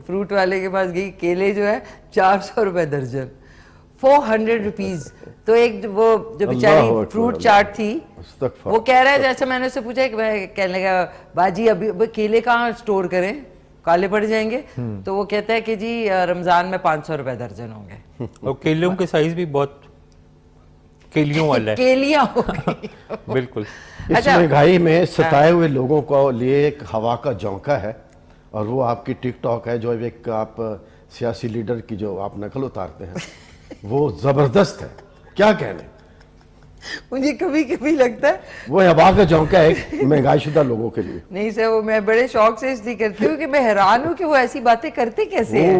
फ्रूट वाले के पास गई, केले जो है 400 रुपये दर्जन, 400 रुपीज़। तो एक वो जो बेचारी फ्रूट चाट थी वो कह रहा है, जैसे मैंने उससे पूछा कि मैं कहने लगा बाजी अभी केले कहाँ स्टोर करें, काले पड़ जाएंगे। तो वो कहता है कि जी रमजान में 500 रुपए दर्जन होंगे। और केलों के साइज भी बहुत केलियों वाला है। केलियां हो गई। बिल्कुल। इस महंगाई में सताए हुए लोगों को लिए एक हवा का झोंका है, और वो आपकी टिकटॉक है, जो एक आप सियासी लीडर की जो आप नकल उतारते हैं वो जबरदस्त है, क्या कहने। मुझे कभी कभी लगता है वो हवा का झोंका है महंगाई शुदा लोगों के लिए। नहीं सर, वो मैं बड़े शौक से इसलिए करती हूँ कि मैं हैरान हूँ कि वो ऐसी बातें करते कैसे हैं।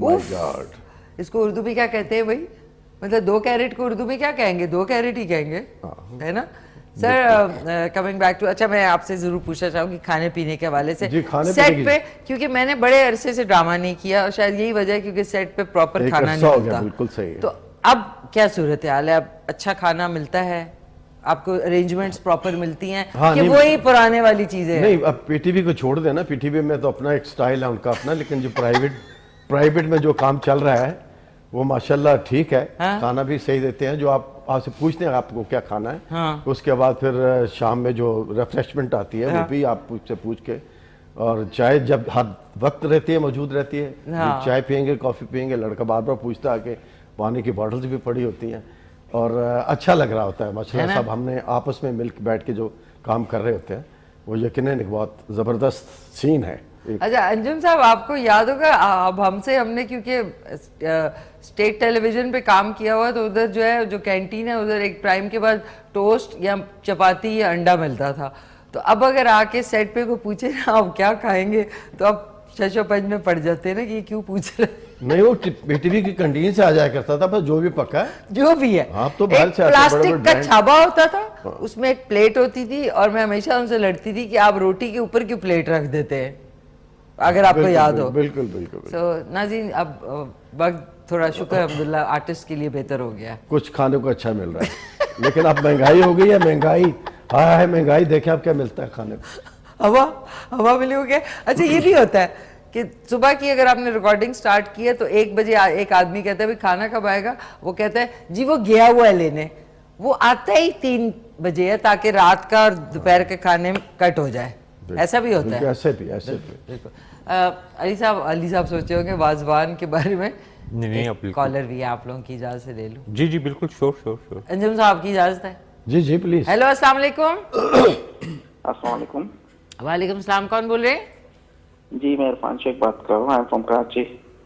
My God. इसको उर्दू में क्या कहते हैं भाई, मतलब 2 कैरेट को उर्दू में क्या कहेंगे, 2 कैरेट ही कहेंगे, है ना सर। कमिंग बैक टू, अच्छा मैं आपसे जरूर पूछना चाहूंगी खाने पीने के हवाले से। सेट पे, क्योंकि मैंने बड़े अरसे से ड्रामा नहीं किया और शायद यही वजह है क्योंकि सेट पे प्रॉपर खाना नहीं मिलता। बिल्कुल सही है। तो अब क्या सूरत हाल है, अब अच्छा खाना मिलता है आपको, अरेंजमेंट्स प्रॉपर मिलती हैं? हाँ, कि वही पुराने वाली चीजें नहीं, अब पीटीवी को छोड़ देना, पीटीवी में तो अपना एक स्टाइल है उनका अपना, लेकिन जो प्राइवेट में जो काम चल रहा है वो माशाल्लाह ठीक है। हाँ? खाना भी सही देते हैं, जो आप आपसे पूछते हैं आपको क्या खाना है। हाँ? उसके बाद फिर शाम में जो रिफ्रेशमेंट आती है वो भी आप से पूछ के, और चाय जब हर वक्त रहती है, मौजूद रहती है। हाँ। चाय पियेंगे, कॉफ़ी पियेंगे, लड़का बार बार पूछता आके, पानी की बॉटल्स भी पड़ी होती हैं, और अच्छा लग रहा होता है माशाल्लाह। सब हमने आपस में मिल बैठ के जो काम कर रहे होते हैं वो यकीनन एक बहुत ज़बरदस्त सीन है। अच्छा अंजुम साहब, आपको याद होगा अब हमने क्योंकि स्टेट टेलीविजन पे काम किया हुआ, तो उधर जो है जो कैंटीन है उधर एक प्राइम के बाद टोस्ट या चपाती या अंडा मिलता था। तो अब अगर आके सेट पे को पूछे ना आप क्या खाएंगे, तो आप शशोपंज में पड़ जाते हैं ना कि क्यों पूछ रहे। नहीं, वो पीटीवी की कैंटीन से आ जाया करता था, बस जो भी पका है जो भी है। आप तो बाहर से प्लास्टिक का छाबा होता था, उसमें एक प्लेट होती थी, और मैं हमेशा उनसे लड़ती थी कि आप रोटी के ऊपर क्यों प्लेट रख देते हैं, अगर आपको याद हो। बिल्कुल बिल्कुल। तो नाज़रीन, अब वक्त थोड़ा शुक्र अल्हम्दुलिल्लाह आर्टिस्ट के लिए बेहतर हो गया, कुछ खाने को अच्छा मिल रहा है। लेकिन अब महंगाई हो गई है, महंगाई है महंगाई, देखें अब क्या मिलता है खाने को। हवा मिली हो गया। अच्छा ये भी होता है कि सुबह की अगर आपने रिकॉर्डिंग स्टार्ट की है तो 1 बजे एक आदमी कहता है भाई खाना कब आएगा, वो कहता है जी वो गया हुआ है लेने, वो आता ही 3 बजे है ताकि रात का और दोपहर के खाने में कट हो जाए। ऐसा भी होता है। ऐसे भी अली साहब सोचे होंगे वाजवान के बारे में। नहीं, कॉलर भी है, आप लोगों की इजाजत से ले लूं? जी जी बिल्कुल, श्योर। अंजुम साहब की इजाजत है? जी जी प्लीज। हेलो अस्सलाम वालेकुम। अस्सलाम वालेकुम। वालेकुम सलाम, कौन बोल रहे हैं? जी मैं इरफान शेख बात कर रहा हूँ, आई एम फ्रॉम कराची।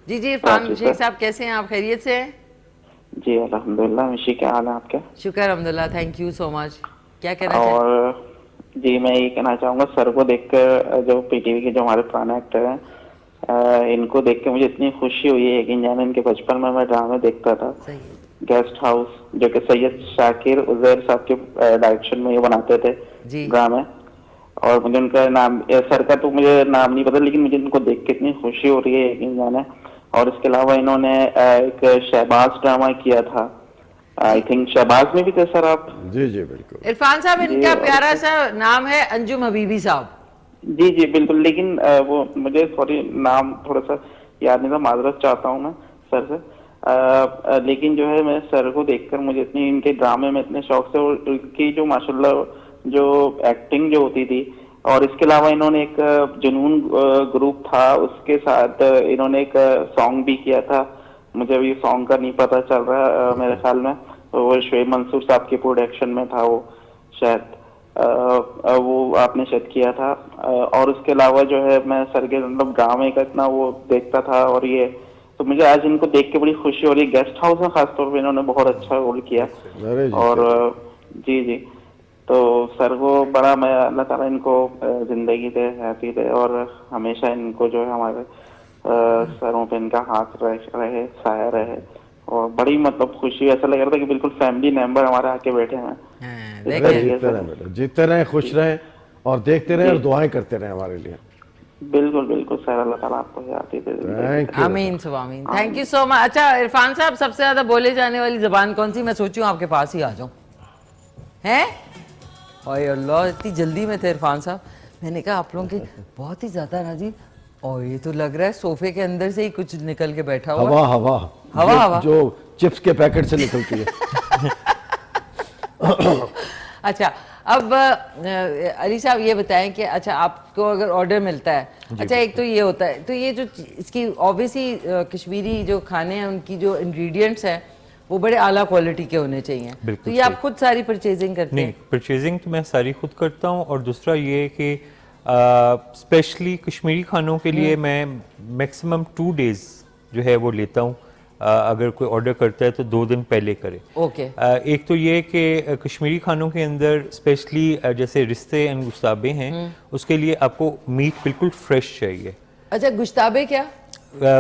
जी इरफान शेख साहब, कैसे हैं आप, खैरियत से हैं? जी अल्हम्दुलिल्लाह। मिशी क्या हाल है आपके? शुक्र अल्हम्दुलिल्लाह, थैंक यू सो मच। क्या कहना चाहते हैं? और जी मैं ये कहना चाहूँगा, सर को देखकर, जो पीटीवी के जो हमारे पुराने एक्टर हैं, इनको देख के मुझे इतनी खुशी हुई है कि जाने इनके बचपन में मैं ड्रामे देखता था, गेस्ट हाउस, जो कि सैयद शाकिर उजैर साहब के डायरेक्शन में ये बनाते थे ड्रामे। और मुझे उनका नाम, सर का तो मुझे नाम नहीं पता, लेकिन मुझे उनको देख के इतनी खुशी हो रही है यकीन जाने। और इसके अलावा इन्होंने एक शहबाज ड्रामा किया था, आई थिंक शहबाज में भी थे सर आप? जी जी बिल्कुल। इरफान साहब, इनका प्यारा सा नाम है अंजुम हबीबी साहब। जी जी बिल्कुल, लेकिन वो मुझे सॉरी नाम थोड़ा सा याद नहीं था, माजरत चाहता हूँ मैं सर से। लेकिन जो है मैं सर को देखकर मुझे इतनी इनके ड्रामे में इतने शौक से, और इनकी जो माशाल्लाह जो एक्टिंग जो होती थी, और इसके अलावा इन्होंने एक जुनून ग्रुप था, उसके साथ इन्होंने एक सॉन्ग भी किया था, मुझे अभी सॉन्ग का नहीं पता चल रहा मेरे ख्याल में, तो वो शोएब मंसूर साहब के प्रोडक्शन में था वो शायद, वो आपने शायद किया था। और उसके अलावा जो है मैं सर के मतलब ड्रामे का इतना वो देखता था, और ये तो मुझे आज इनको देख के बड़ी खुशी हो रही है। गेस्ट हाउस में खासतौर पे इन्होंने बहुत अच्छा रोल किया, और जी जी, तो सर को बड़ा मैं अल्लाह ताला इनको जिंदगी दे, हैप्पी दे, और हमेशा इनको जो है हमारे सरों पे इनका हाथ रहे, साया रहे, और बड़ी मतलब खुशी, ऐसा लग रहा था कि बिल्कुल फैमिली मेंबर हमारे आके बैठे हैं। जीते रहे, खुश रहे, और देखते रहे, और दुआएं करते रहे हमारे लिए। बिल्कुल बिल्कुल सर, अल्लाह ताला आपको याद दे। आमीन सुभामीन, थैंक यू सो मच। अच्छा इरफान साहब, सबसे ज्यादा बोले जाने वाली जबान कौन सी? मैं सोची हूँ आपके पास ही आ जाऊँ। हैं? ओए अल्लाह, इतनी जल्दी में थे इरफान साहब। मैंने कहा आप लोगों की बहुत ही ज्यादा राजी, और ये तो लग रहा है सोफे के अंदर से ही कुछ निकल के बैठा हुआ। हवा हवा हवा हवा जो चिप्स के पैकेट से निकलती है। अच्छा, अब अली साहब ये बताएं कि अच्छा आपको अगर ऑर्डर मिलता है, अच्छा एक तो ये होता है, तो ये जो इसकी ऑब्वियसली कश्मीरी जो खाने हैं उनकी जो इंग्रेडिएंट्स हैं वो बड़े आला क्वालिटी के होने चाहिए, तो ये आप खुद सारी परचेजिंग करते हैं? नहीं, परचेजिंग तो मैं सारी खुद करता हूँ, और दूसरा ये कि स्पेशली कश्मीरी खानों के लिए मैं मैक्सिमम 2 डेज जो है वो लेता हूँ। अगर कोई ऑर्डर करता है तो 2 दिन पहले करे। ओके। एक तो ये कि कश्मीरी खानों के अंदर स्पेशली जैसे रिश्ते एंड गुश्ताबे हैं, उसके लिए आपको मीट बिल्कुल फ्रेश चाहिए। अच्छा, गुश्ताबे क्या?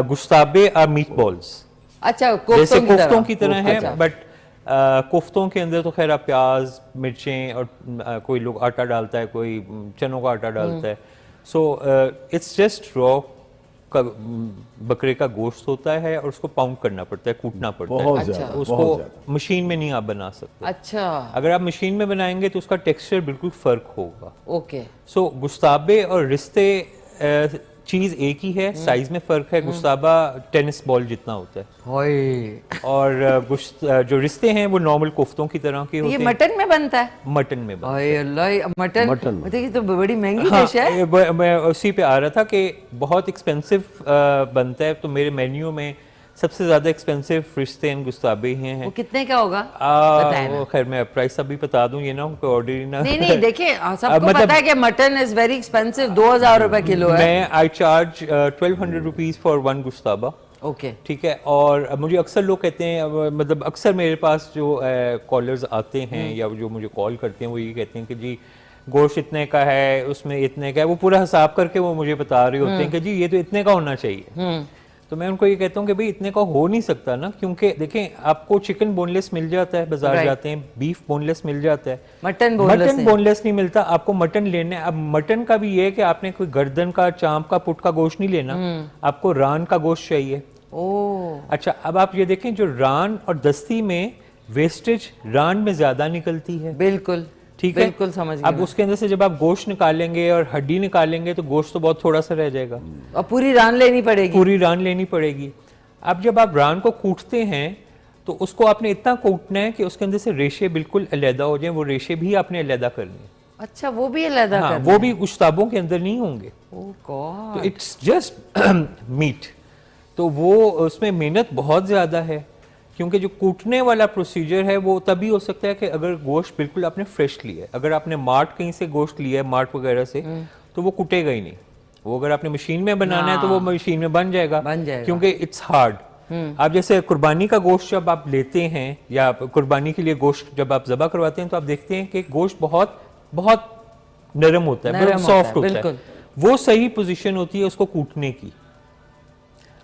गुश्ताबे आर मीट बॉल्स। अच्छा, जैसे कोफ्तों की तरह है, बट कोफ्तों के अंदर तो खैर आप प्याज, मिर्चें, और कोई लोग आटा डालता है, कोई चनों का आटा डालता है। सो इट्स जस्ट रॉ बकरे का गोश्त होता है, और उसको पाउंड करना पड़ता है, कूटना पड़ता है। अच्छा, उसको मशीन में नहीं आप बना सकते। अच्छा, अगर आप मशीन में बनाएंगे तो उसका टेक्सचर बिल्कुल फर्क होगा। ओके। सो गुश्ताबे और रिश्ते चीज एक ही है, साइज में फर्क है। गुश्ताबा टेनिस बॉल जितना होता है, और जो रिश्ते हैं वो नॉर्मल कोफ्तों की तरह के होते हैं। ये मटन में बनता है? मटन में बनता है। अल्लाह, मटन देखिए तो बड़ी महंगी डिश है। मैं उसी पे आ रहा था कि बहुत एक्सपेंसिव बनता है, तो मेरे मेन्यू में सबसे ज्यादा एक्सपेंसिव रिश्ते एंड गुस्ताबे ही हैं। वो कितने का होगा? वो खैर मैं प्राइस अभी बता दूं, ये ना कोई ऑर्डर ही ना। नहीं देखिए, सबको पता है कि मटन इज वेरी एक्सपेंसिव, 2000 रुपए किलो है। मैं I charge 1200 rupees for 1 gushtaba. Okay, ठीक है। और मुझे अक्सर लोग कहते हैं, मतलब अक्सर मेरे पास जो कॉलर्स आते हैं या जो मुझे कॉल करते हैं, वो ये कहते हैं कि जी गोश्त इतने का है, उसमें इतने का है, वो पूरा हिसाब करके वो मुझे बता रहे होते हैं कि जी ये तो इतने का होना चाहिए। तो मैं उनको ये कहता हूँ कि भाई इतने का हो नहीं सकता ना, क्योंकि देखें आपको चिकन बोनलेस मिल जाता है, बाजार जाते हैं, बीफ बोनलेस मिल जाता है, मटन बोनलेस नहीं मिलता। आपको मटन लेना है। अब मटन का भी ये है कि आपने कोई गर्दन का, चांप का, पुट का गोश्त नहीं लेना, आपको रान का गोश्त चाहिए। अच्छा, अब आप ये देखें, जो रान और दस्ती में वेस्टेज रान में ज्यादा निकलती है। बिल्कुल ठीक है, बिल्कुल समझ गया। अब उसके अंदर से जब आप गोश्त निकालेंगे और हड्डी निकालेंगे तो गोश्त तो बहुत थोड़ा सा रह जाएगा, और पूरी रान लेनी पड़ेगी। अब जब आप रान को कूटते हैं तो उसको आपने इतना कूटना है कि उसके अंदर से रेशे बिल्कुल अलग हो जाए, वो रेशे भी आपने अलग करने। अच्छा, वो भी अलग करने? हाँ, वो भी गुश्ताबों के अंदर नहीं होंगे। ओह गॉड। तो इट्स जस्ट मीट, तो वो उसमें मेहनत बहुत ज्यादा है, क्योंकि जो कूटने वाला प्रोसीजर है वो तभी हो सकता है कि अगर गोश्त बिल्कुल आपने फ्रेश लिया है। अगर आपने मार्ट कहीं से गोश्त लिया है, मार्ट वगैरह से, तो वो कुटेगा ही नहीं। वो अगर आपने मशीन में बनाना है तो वो मशीन में बन जाएगा, क्योंकि इट्स हार्ड। आप जैसे कुर्बानी का गोश्त जब आप लेते हैं, या कुर्बानी के लिए गोश्त जब आप ज़बह करवाते हैं, तो आप देखते हैं कि गोश्त बहुत बहुत नरम होता है, बहुत सॉफ्ट होता है। वो सही पोजीशन होती है उसको कूटने की।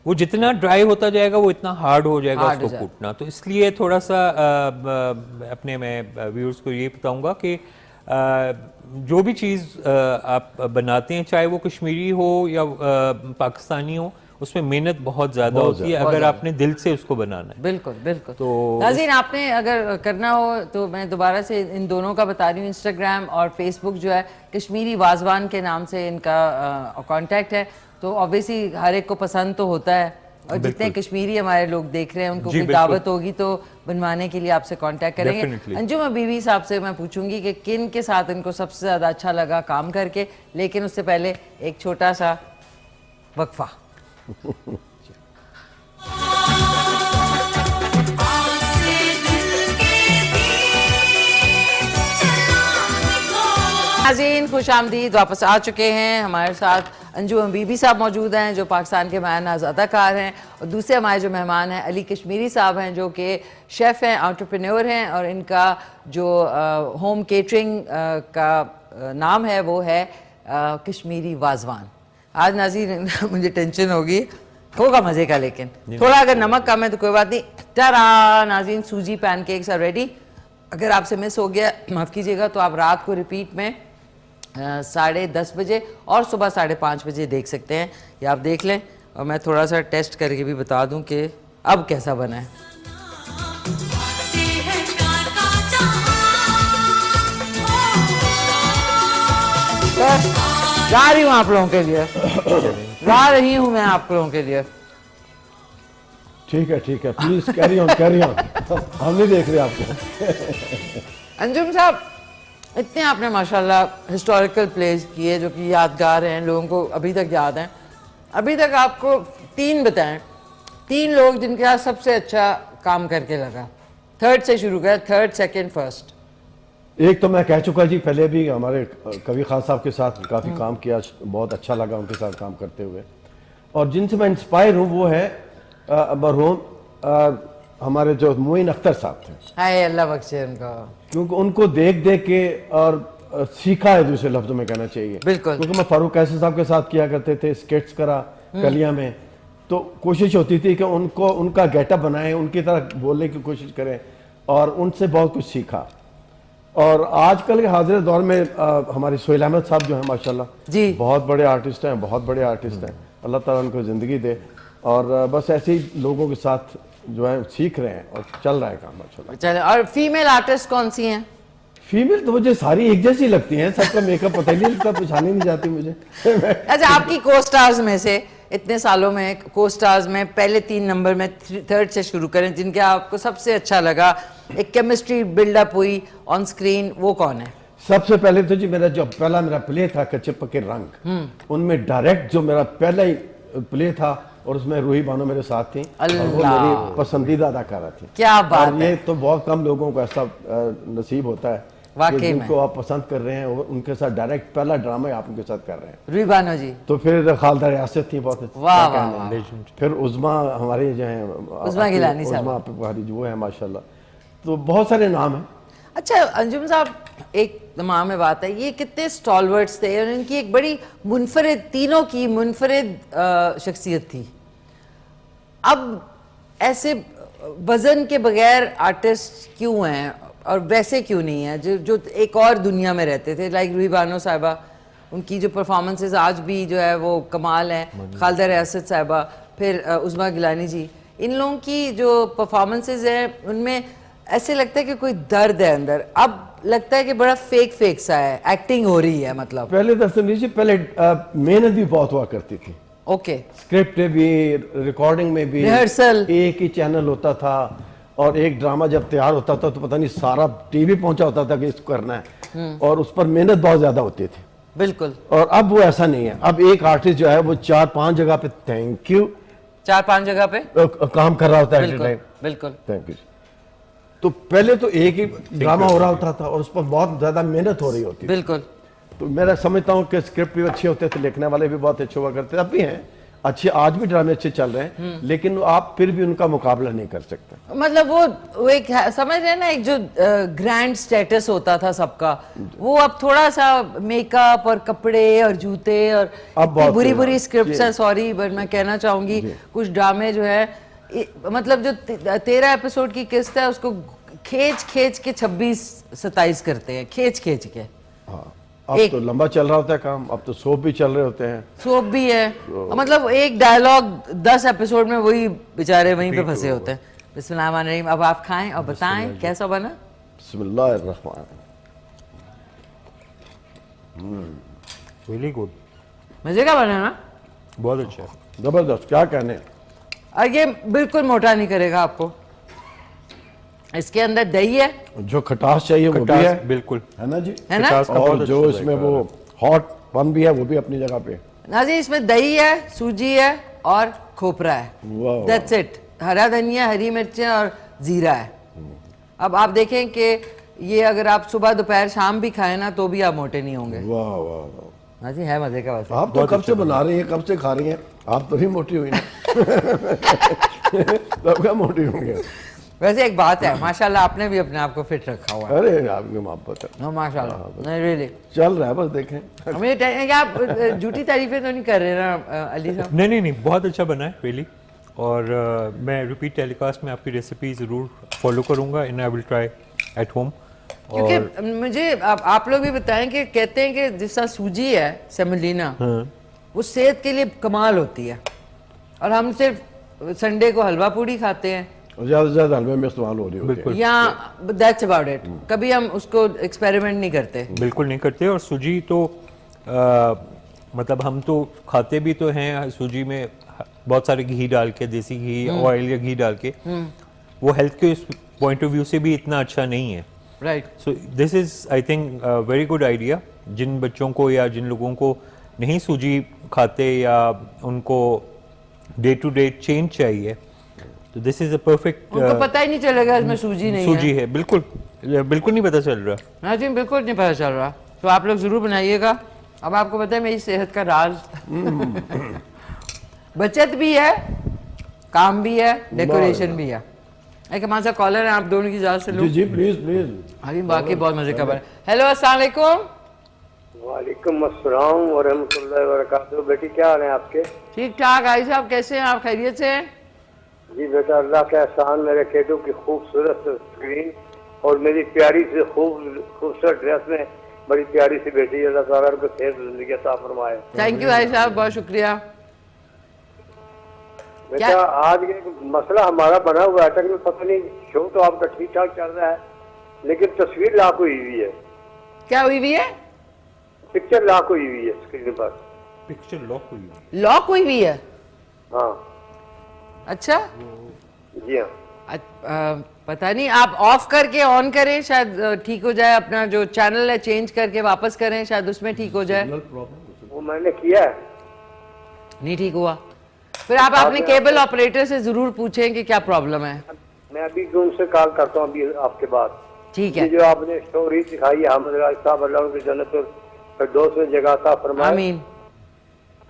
वो जितना ड्राई होता जाएगा वो इतना हार्ड हो जाएगा उसको कूटना। तो इसलिए थोड़ा सा अपने मैं व्यूअर्स को ये बताऊंगा कि जो भी चीज़ आप बनाते हैं, चाहे वो कश्मीरी हो या पाकिस्तानी हो, उसमें मेहनत बहुत ज़्यादा होती है अगर आपने दिल से उसको बनाना है। बिल्कुल बिल्कुल। तो नाज़रीन, आपने अगर करना हो तो मैं दोबारा से इन दोनों का बता रही हूँ, इंस्टाग्राम और फेसबुक जो है कश्मीरी वाजवान के नाम से इनका कांटेक्ट है। तो ऑब्वियसली हर एक को पसंद तो होता है, और जितने कश्मीरी हमारे लोग देख रहे हैं उनको कोई दावत होगी तो बनवाने के लिए आपसे कांटेक्ट करेंगे। अंजुम बीवी साहब से मैं पूछूंगी कि किन के साथ इनको सबसे ज़्यादा अच्छा लगा काम करके, लेकिन उससे पहले एक छोटा सा वक्फा। नाज़रीन, खुश आमदीद, वापस आ चुके हैं। हमारे साथ अंजुम बीबी साहब मौजूद हैं जो पाकिस्तान के मायनाज़ अदाकार हैं, और दूसरे हमारे जो मेहमान हैं अली कश्मीरी साहब हैं जो कि शेफ़ हैं, एंटरप्रेन्योर हैं, और इनका जो होम केटरिंग का नाम है वो है कश्मीरी वाजवान। आज नाज़रीन मुझे टेंशन होगी, होगा मज़े का, लेकिन थोड़ा अगर नमक कम है तो कोई बात नहीं। टरा नाज़रीन, सूजी पैनकेक्स आर रेडी। अगर आपसे मिस हो गया माफ़ कीजिएगा, तो आप रात को रिपीट में 10:30 बजे और सुबह 5:30 बजे देख सकते हैं, या आप देख लें, और मैं थोड़ा सा टेस्ट करके भी बता दूं कि अब कैसा बना है। जा रही हूँ आप लोगों के लिए, जा रही हूँ मैं आप लोगों के लिए। ठीक है, प्लीज कैरी ऑन हम नहीं देख रहे आपको। अंजुम साहब, इतने आपने माशाल्लाह हिस्टोरिकल प्लेस किए जो कि यादगार हैं, लोगों को अभी तक याद हैं। अभी तक आपको 3 बताएं, 3 लोग जिनके साथ सबसे अच्छा काम करके लगा। 3rd से शुरू करें, 3rd, 2nd, 1st। एक तो मैं कह चुका जी पहले भी, हमारे कबीर खान साहब के साथ काफ़ी काम किया, बहुत अच्छा लगा उनके साथ काम करते हुए। और जिनसे मैं इंस्पायर हूँ वो है मरहूम हमारे जो मोइन अख्तर साहब थे, हाय अल्लाह बख्शे उनको, क्योंकि उनको देख के और सीखा है, दूसरे लफ्जों में कहना चाहिए। बिल्कुल। क्योंकि मैं फारूक कैसर साहब के साथ किया करते थे, स्केट्स करा कलिया में, तो कोशिश होती थी कि उनको उनका गेटअप बनाएं, उनकी तरह बोलने की कोशिश करें, और उनसे बहुत कुछ सीखा। और आजकल के हाजिर दौर में हमारे सोहेल अहमद साहब जो है माशाल्लाह जी, बहुत बड़े आर्टिस्ट हैं, बहुत बड़े आर्टिस्ट हैं, अल्लाह ताला उनको ज़िंदगी दे। और बस ऐसे ही लोगों के साथ जो है सीख रहे हैं और चल रहा है काम माशाल्लाह। चले। और फीमेल आर्टिस्ट कौन सी हैं? फीमेल तो मुझे सारी एक जैसी लगती हैं, सबका मेकअप पता ही नहीं लगता, पहचानी नहीं जाती मुझे। अच्छा, आपकी को स्टार्स में से इतने सालों में को स्टार्स में पहले 3 नंबर में 3rd से शुरू करें, जिनके आपको सबसे अच्छा लगा, एक केमिस्ट्री बिल्डअप हुई ऑन स्क्रीन, वो कौन है? सबसे पहले तो जी पहला मेरा प्ले था कच्चे पक्के रंग, उनमें डायरेक्ट जो मेरा पहला ही प्ले था, और उसमें रूही बानो मेरे साथ थी, और वो मेरी पसंदीदा अदाकारा थी। क्या बात और ये तो बहुत कम लोगों को ऐसा नसीब होता है कि जिनको आप पसंद कर रहे हैं और उनके साथ डायरेक्ट पहला ड्रामा आप उनके साथ कर रहे हैं। रूही बानो जी, तो फिर खालदा रियासत थी बहुत, वाह, फिर उज़मा हमारे जो है, उज़मा गिलानी साहब, वो है माशाल्लाह। तो बहुत सारे नाम हैं। अच्छा अंजुम साहब, एक दिमाग में बात है, ये कितने स्टॉलवर्ड्स थे और इनकी एक बड़ी मुनफरिद, तीनों की मुनफरिद शख्सियत थी। अब ऐसे वजन के बगैर आर्टिस्ट क्यों हैं और वैसे क्यों नहीं है जो एक और दुनिया में रहते थे, लाइक रूही बानो साहिबा, उनकी जो परफॉर्मेंसेज आज भी जो है वो कमाल है, खालदा रियासत साहिबा, फिर उज़मा गिलानी जी, इन लोगों की जो परफॉर्मेंसेज हैं उनमें ऐसे लगता है कि कोई दर्द है अंदर। अब लगता है कि बड़ा फेक सा है, एक्टिंग हो रही है। मतलब पहले दरअसल लीजिए, पहले मेहनत भी बहुत हुआ करती थी। ओके, स्क्रिप्ट में भी, रिकॉर्डिंग में भी, रिहर्सल, एक ही चैनल होता था, और एक ड्रामा जब तैयार होता था तो पता नहीं सारा टीवी पहुंचा होता था कि इसको करना है, और उस पर मेहनत बहुत ज्यादा होती थी। बिल्कुल। और अब वो ऐसा नहीं है, अब एक आर्टिस्ट जो है वो 4-5 जगह पे, थैंक यू, 4-5 जगह पे काम कर रहा होता है। बिल्कुल, थैंक यू। तो पहले तो एक ही ड्रामा हो रहा होता था और उस पर बहुत ज्यादा मेहनत हो रही होती। बिल्कुल। तो मैं समझता हूँ कि स्क्रिप्ट भी अच्छे होते थे, लिखने वाले भी बहुत अच्छे हुआ करते, अब भी हैं अच्छे, आज भी ड्रामे अच्छे चल रहे हैं, लेकिन आप फिर भी उनका मुकाबला नहीं कर सकते। मतलब वो एक समझ रहे हैं ना, एक जो ग्रैंड स्टेटस होता था सबका, वो अब थोड़ा सा मेकअप और कपड़े और जूते और बुरी बुरी स्क्रिप्ट्स है, सॉरी बट मैं कहना चाहूंगी कुछ ड्रामे जो है, मतलब जो 13 एपिसोड की किस्त है उसको खींच के 26-27 करते हैं, खींच के। हाँ, अब तो लंबा चल रहा होता है काम, अब तो सोप भी चल रहे होते हैं। सोप भी है, मतलब एक डायलॉग 10 एपिसोड में वही बेचारे वहीं पे फंसे होते हैं। बिस्मिल्लाहिर्रहमानिर्रहीम। अब आप खाएं और बताएं कैसा बना। बिस्मिल्लाहिर्रहमान। रियली गुड, मजे का बना ना, बहुत अच्छा है। जबरदस्त, क्या कहने। और ये बिल्कुल मोटा नहीं करेगा आपको। इसके अंदर दही है, जो खटास चाहिए वो भी खटास, है, बिल्कुल है ना जी। है ना। खटास का और बहुत जो अच्छा इसमें जायका वो हॉट पन भी है वो भी अपनी जगह पे। ना जी, इसमें दही है, सूजी है और खोपरा है। वाह। That's it. हरा धनिया, हरी मिर्चें और जीरा है। अब आप देखें कि ये अगर आप सुबह दोपहर शाम भी खाएं ना तो भी आप मोटे नहीं होंगे। वाह वाह वाह। हाँ जी, है मजे का वैसे। आप तो कब से बना रही हैं, कब से खा रही हैं, आप तो नहीं मोटी हुई ना। तब क्या मोटी होंगे। वैसे एक बात है, माशाल्लाह आपने भी अपने आप को फिट रखा हुआ है। अरे आपकी मोहब्बत है। हाँ माशाल्लाह, नहीं रियली चल रहा है, बस देखें। हमें क्या आप झूठी तारीफें तो नहीं कर रहे ना अली साहब? नहीं, बहुत अच्छा बना है रियली। और मैं रिपीट टेलीकास्ट में आपकी रेसिपी ज़रूर फॉलो करूंगा and I will try at home. क्योंकि मुझे आप लोग भी बताएं कि कहते हैं कि जिस तरह सूजी है सेमोलिना, वो सेहत के लिए कमाल होती है, और हम सिर्फ संडे को हलवा पूड़ी खाते हैं ज्यादा से ज्यादा हलवे में इस्तेमाल हो रही होती है। या दैट्स अबाउट इट। कभी हम उसको एक्सपेरिमेंट नहीं करते। बिल्कुल नहीं करते। और सूजी तो मतलब हम तो खाते भी तो हैं सूजी में बहुत सारे घी डाल के, देसी घी, ऑयल या घी डाल के, वो हेल्थ के पॉइंट ऑफ व्यू से भी इतना अच्छा नहीं है। Right. So this is I think very good idea. जिन बच्चों को या जिन लोगों को नहीं सूजी खाते या उनको डे टू डे चेंज चाहिए, तो दिस इज अ परफेक्ट। उनको पता ही नहीं चलेगा इसमें सूजी नहीं सूजी है, बिल्कुल बिल्कुल नहीं पता चल रहा। हाँ जी, बिल्कुल नहीं पता चल रहा। तो आप लोग जरूर बनाइएगा। अब आपको पता है मेरी सेहत का राज बचत भी है, काम भी है, डेकोरेशन भी है। एक हमारे साथ कॉलर है, आप दोनों की इजाजत से लो। जी प्लीज प्लीज। अभी बाकी बहुत मजे का बना। हेलो, अस्सलाम वालेकुम। वालेकुम अस्सलाम व रहमतुल्लाहि व बरकातुहू। बेटी क्या हाल है आपके? ठीक ठाक। आई साहब कैसे हैं आप? खैरियत से हैं? जी बेटा, अल्लाह का एहसान। मेरे केटू की खूबसूरत स्क्रीन और मेरी प्यारी से खूबसूरत ड्रेस में बड़ी प्यारी सी बेटी, अल्लाह ताला उनको सेहत जिंदगी अता फरमाए। थैंक यू आई साहब, बहुत शुक्रिया। बेटा आज एक मसला हमारा बना हुआ है, लेकिन पता नहीं, शो तो आपका ठीक ठाक चल रहा है लेकिन तस्वीर लाख हुई हुई है। क्या हुई हुई है? पिक्चर लॉक हुई हुई है स्क्रीन पर। पिक्चर लॉक हुई है? लॉक हुई हुई है? हाँ। अच्छा जी हाँ। पता नहीं, आप ऑफ करके ऑन करें, शायद ठीक हो जाए। अपना जो चैनल है चेंज करके वापस करें, शायद उसमें ठीक हो जाए। वो मैंने किया है, नहीं ठीक हुआ। फिर आप अपने केबल ऑपरेटर से जरूर पूछें कि क्या प्रॉब्लम है। मैं अभी उनसे कॉल करता हूँ अभी आपके बाद। ठीक है। ये जो आपने स्टोरी दिखाई है अहमद राज साहब, अल्लाह उनकी जन्नत और दोस्त में जगह था फरमाए। आमीन।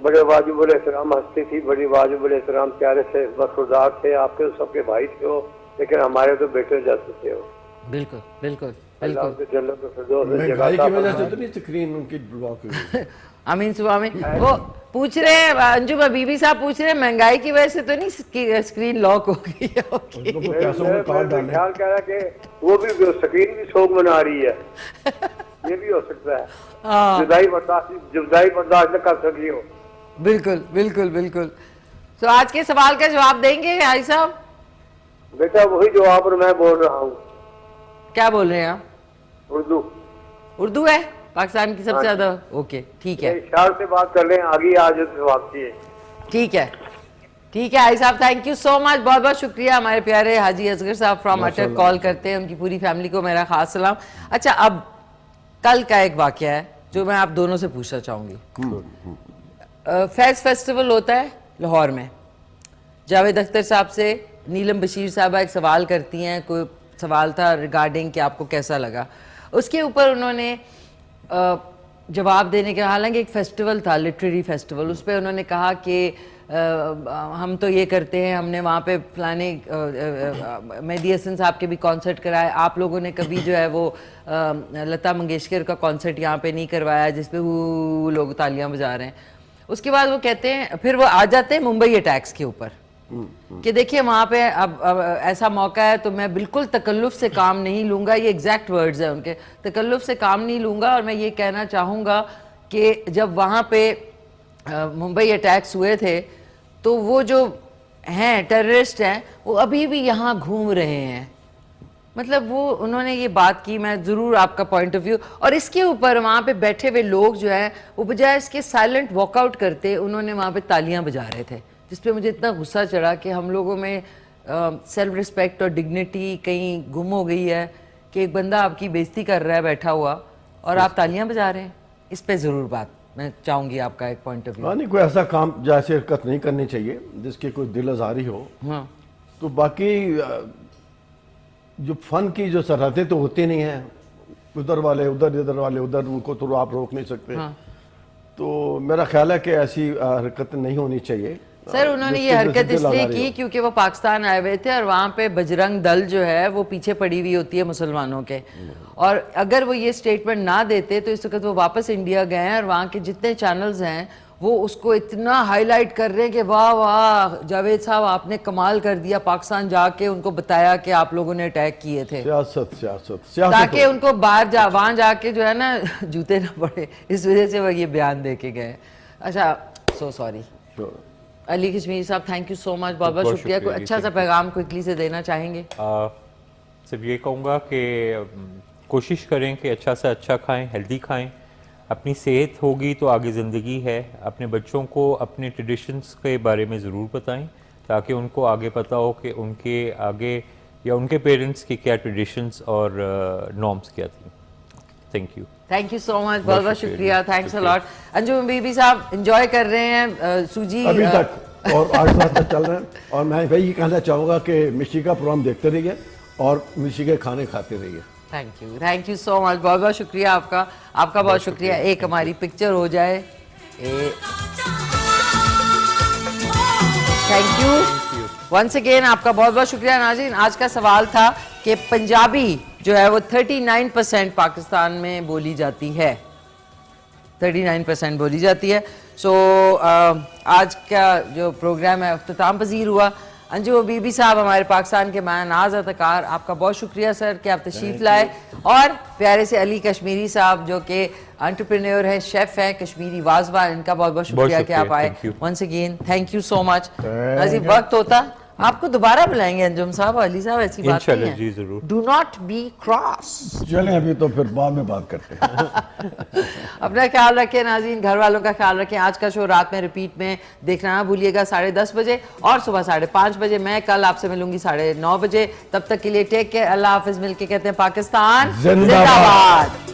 बड़े वाजिबुल एहतराम हस्ती थी, बड़ी वाजिबुल एहतराम प्यारे से वफादार थे, आपके सबके भाई थे वो, लेकिन हमारे तो बेटे जैसे थे वो। बिल्कुल बिल्कुल अल्लाह बिल्कुल। उनकी जन्नत और फिरदौस में जगह महंगाई था की वजह से फरमाए। तो नहीं स्क्रीन उनकी ब्लॉक हुई। आमीन सुबह में वो पूछ रहे हैं, अंजुम बीबी साहब पूछ रहे हैं महंगाई की वजह से तो नहीं स्क्रीन लॉक हो गई है? उनको वो पैसों में काट डाले। ख्याल कह रहा कि वो भी स्क्रीन भी शौक मना रही है। ये भी हो सकता है। जुदाई बर्दाश्त न कर सकी हो। बिल्कुल बिल्कुल बिल्कुल। तो आज के सवाल का जवाब देंगे भाई साहब? बेटा वही जवाब और मैं बोल रहा हूँ। क्या बोल रहे हैं आप? उर्दू। उर्दू है पाकिस्तान की सबसे ज्यादा? ओके ठीक है, इशार से बात कर लें, आगे आज जवाब दिए। ठीक है ठीक है। आई साहब थैंक यू सो मच, बहुत बहुत शुक्रिया। हमारे प्यारे हाजी असगर साहब फ्रॉम अटक कॉल करते हैं, उनकी पूरी फैमिली को मेरा खास सलाम। अच्छा, अब कल का एक वाकया है जो मैं आप दोनों से पूछना चाहूंगी। फैज़ फेस्टिवल होता है लाहौर में। जावेद अख्तर साहब से नीलम बशीर साहबा एक सवाल करती हैं, कोई सवाल था रिगार्डिंग कि आपको कैसा लगा। उसके ऊपर उन्होंने जवाब देने के, हालांकि एक फेस्टिवल था, लिटरेरी फेस्टिवल, उस पर उन्होंने कहा कि हम तो ये करते हैं, हमने वहाँ पे फलाने मेहदी हसन साहब के भी कॉन्सर्ट कराए, आप लोगों ने कभी जो है वो लता मंगेशकर का कॉन्सर्ट यहाँ पे नहीं करवाया जिसपे वो लोग तालियां बजा रहे हैं। उसके बाद वो कहते हैं, फिर वो आ जाते हैं मुंबई अटैक्स के ऊपर कि देखिए वहां पे अब ऐसा मौका है तो मैं बिल्कुल तकल्लुफ से काम नहीं लूंगा, ये एग्जैक्ट वर्ड्स है उनके, तकल्लुफ से काम नहीं लूंगा। और मैं ये कहना चाहूंगा कि जब वहां पे मुंबई अटैक्स हुए थे तो वो जो हैं टेररिस्ट हैं वो अभी भी यहाँ घूम रहे हैं। मतलब वो उन्होंने ये बात की, मैं ज़रूर आपका पॉइंट ऑफ व्यू, और इसके ऊपर वहाँ पे बैठे हुए लोग जो हैं वो बजाय इसके साइलेंट वॉकआउट करते उन्होंने वहाँ पे तालियां बजा रहे थे, जिस पे मुझे इतना गुस्सा चढ़ा कि हम लोगों में सेल्फ रिस्पेक्ट और डिग्निटी कहीं गुम हो गई है कि एक बंदा आपकी बेइज्जती कर रहा है बैठा हुआ और आप तालियां बजा रहे हैं। इस पे ज़रूर बात मैं चाहूँगी आपका एक पॉइंट ऑफ व्यू। नहीं, कोई ऐसा काम जैसे हरकत नहीं करनी चाहिए जिसकी कोई दिल आज़ारी हो। हाँ, तो बाकी जो फन की जो सरहदें तो होती नहीं है, उधर वाले उधर, इधर वाले उधर, उनको तो आप रोक नहीं सकते। हाँ। तो मेरा ख्याल है कि ऐसी हरकत नहीं होनी चाहिए। सर उन्होंने ये हरकत इसलिए की क्योंकि वो पाकिस्तान आए हुए थे और वहाँ पे बजरंग दल जो है वो पीछे पड़ी हुई होती है मुसलमानों के, और अगर वो ये स्टेटमेंट ना देते तो इस वक्त वो वापस इंडिया गए हैं और वहाँ के जितने चैनल्स हैं वो उसको इतना हाईलाइट कर रहे हैं कि वाह वाह जावेद साहब आपने कमाल कर दिया, पाकिस्तान जाके उनको बताया कि आप लोगों ने अटैक किए थे, ताकि उनको बाहर वहाँ जाके जो है ना जूते ना पड़े, इस वजह से वो ये बयान दे के गए। अच्छा, सो सॉरी। अली कश्मीरी साहब, थैंक यू सो मच, बहुत बहुत शुक्रिया। कोई अच्छा सा पैगाम क्विकली से देना चाहेंगे? सिर्फ ये कहूँगा कि कोशिश करें कि अच्छा से अच्छा खाएं, हेल्दी खाएं, अपनी सेहत होगी तो आगे ज़िंदगी है। अपने बच्चों को अपने ट्रेडिशंस के बारे में ज़रूर बताएं ताकि उनको आगे पता हो कि उनके आगे या उनके पेरेंट्स की क्या ट्रेडिशंस और नॉर्म्स क्या थी। थैंक यू सो मच, बहुत बहुत शुक्रिया, थैंक्स अ लॉट। अंजुम बीबी साहब एंजॉय कर रहे हैं सूजी अभी तक और 8 साल तक चल रहे हैं, और मैं वही कहना चाहूँगा कि मिशी का प्रोग्राम देखते रहिए और मिशी के खाने खाते रहिए। थैंक यू सो मच, बहुत बहुत शुक्रिया आपका बहुत शुक्रिया। एक हमारी पिक्चर हो जाए। थैंक यू वंस अगेन, आपका बहुत बहुत शुक्रिया। नाज़रीन, आज का सवाल था कि पंजाबी जो है वो 39% पाकिस्तान में बोली जाती है, 39% बोली जाती है। सो आज का जो प्रोग्राम है अख्ताम पजीर हुआ। अंजू बीबी साहब हमारे पाकिस्तान के मायनाज अदाकार, आपका बहुत शुक्रिया सर कि आप तशरीफ़ लाए, और प्यारे से अली कश्मीरी साहब जो कि एंटरप्रेन्योर है, शेफ़ हैं, कश्मीरी वाज़वान, इनका बहुत बहुत शुक्रिया कि आप आए। Once again thank you so much. नाज़रीन, वक्त होता आपको दोबारा बुलाएंगे अंजुम साहब, अली साहब, ऐसी बात नहीं है। जी जरूर। Do not be cross. चलें, अभी तो फिर बाद में बात करते हैं। अपना ख्याल रखें नाज़रीन, घर वालों का ख्याल रखें। आज का शो रात में रिपीट में देखना ना भूलिएगा 10:30 बजे और सुबह 5:30 बजे। मैं कल आपसे मिलूंगी 9:30 बजे। तब तक के लिए टेक केयर, अल्लाह हाफिज। मिलके कहते हैं पाकिस्तान जिंदाबाद।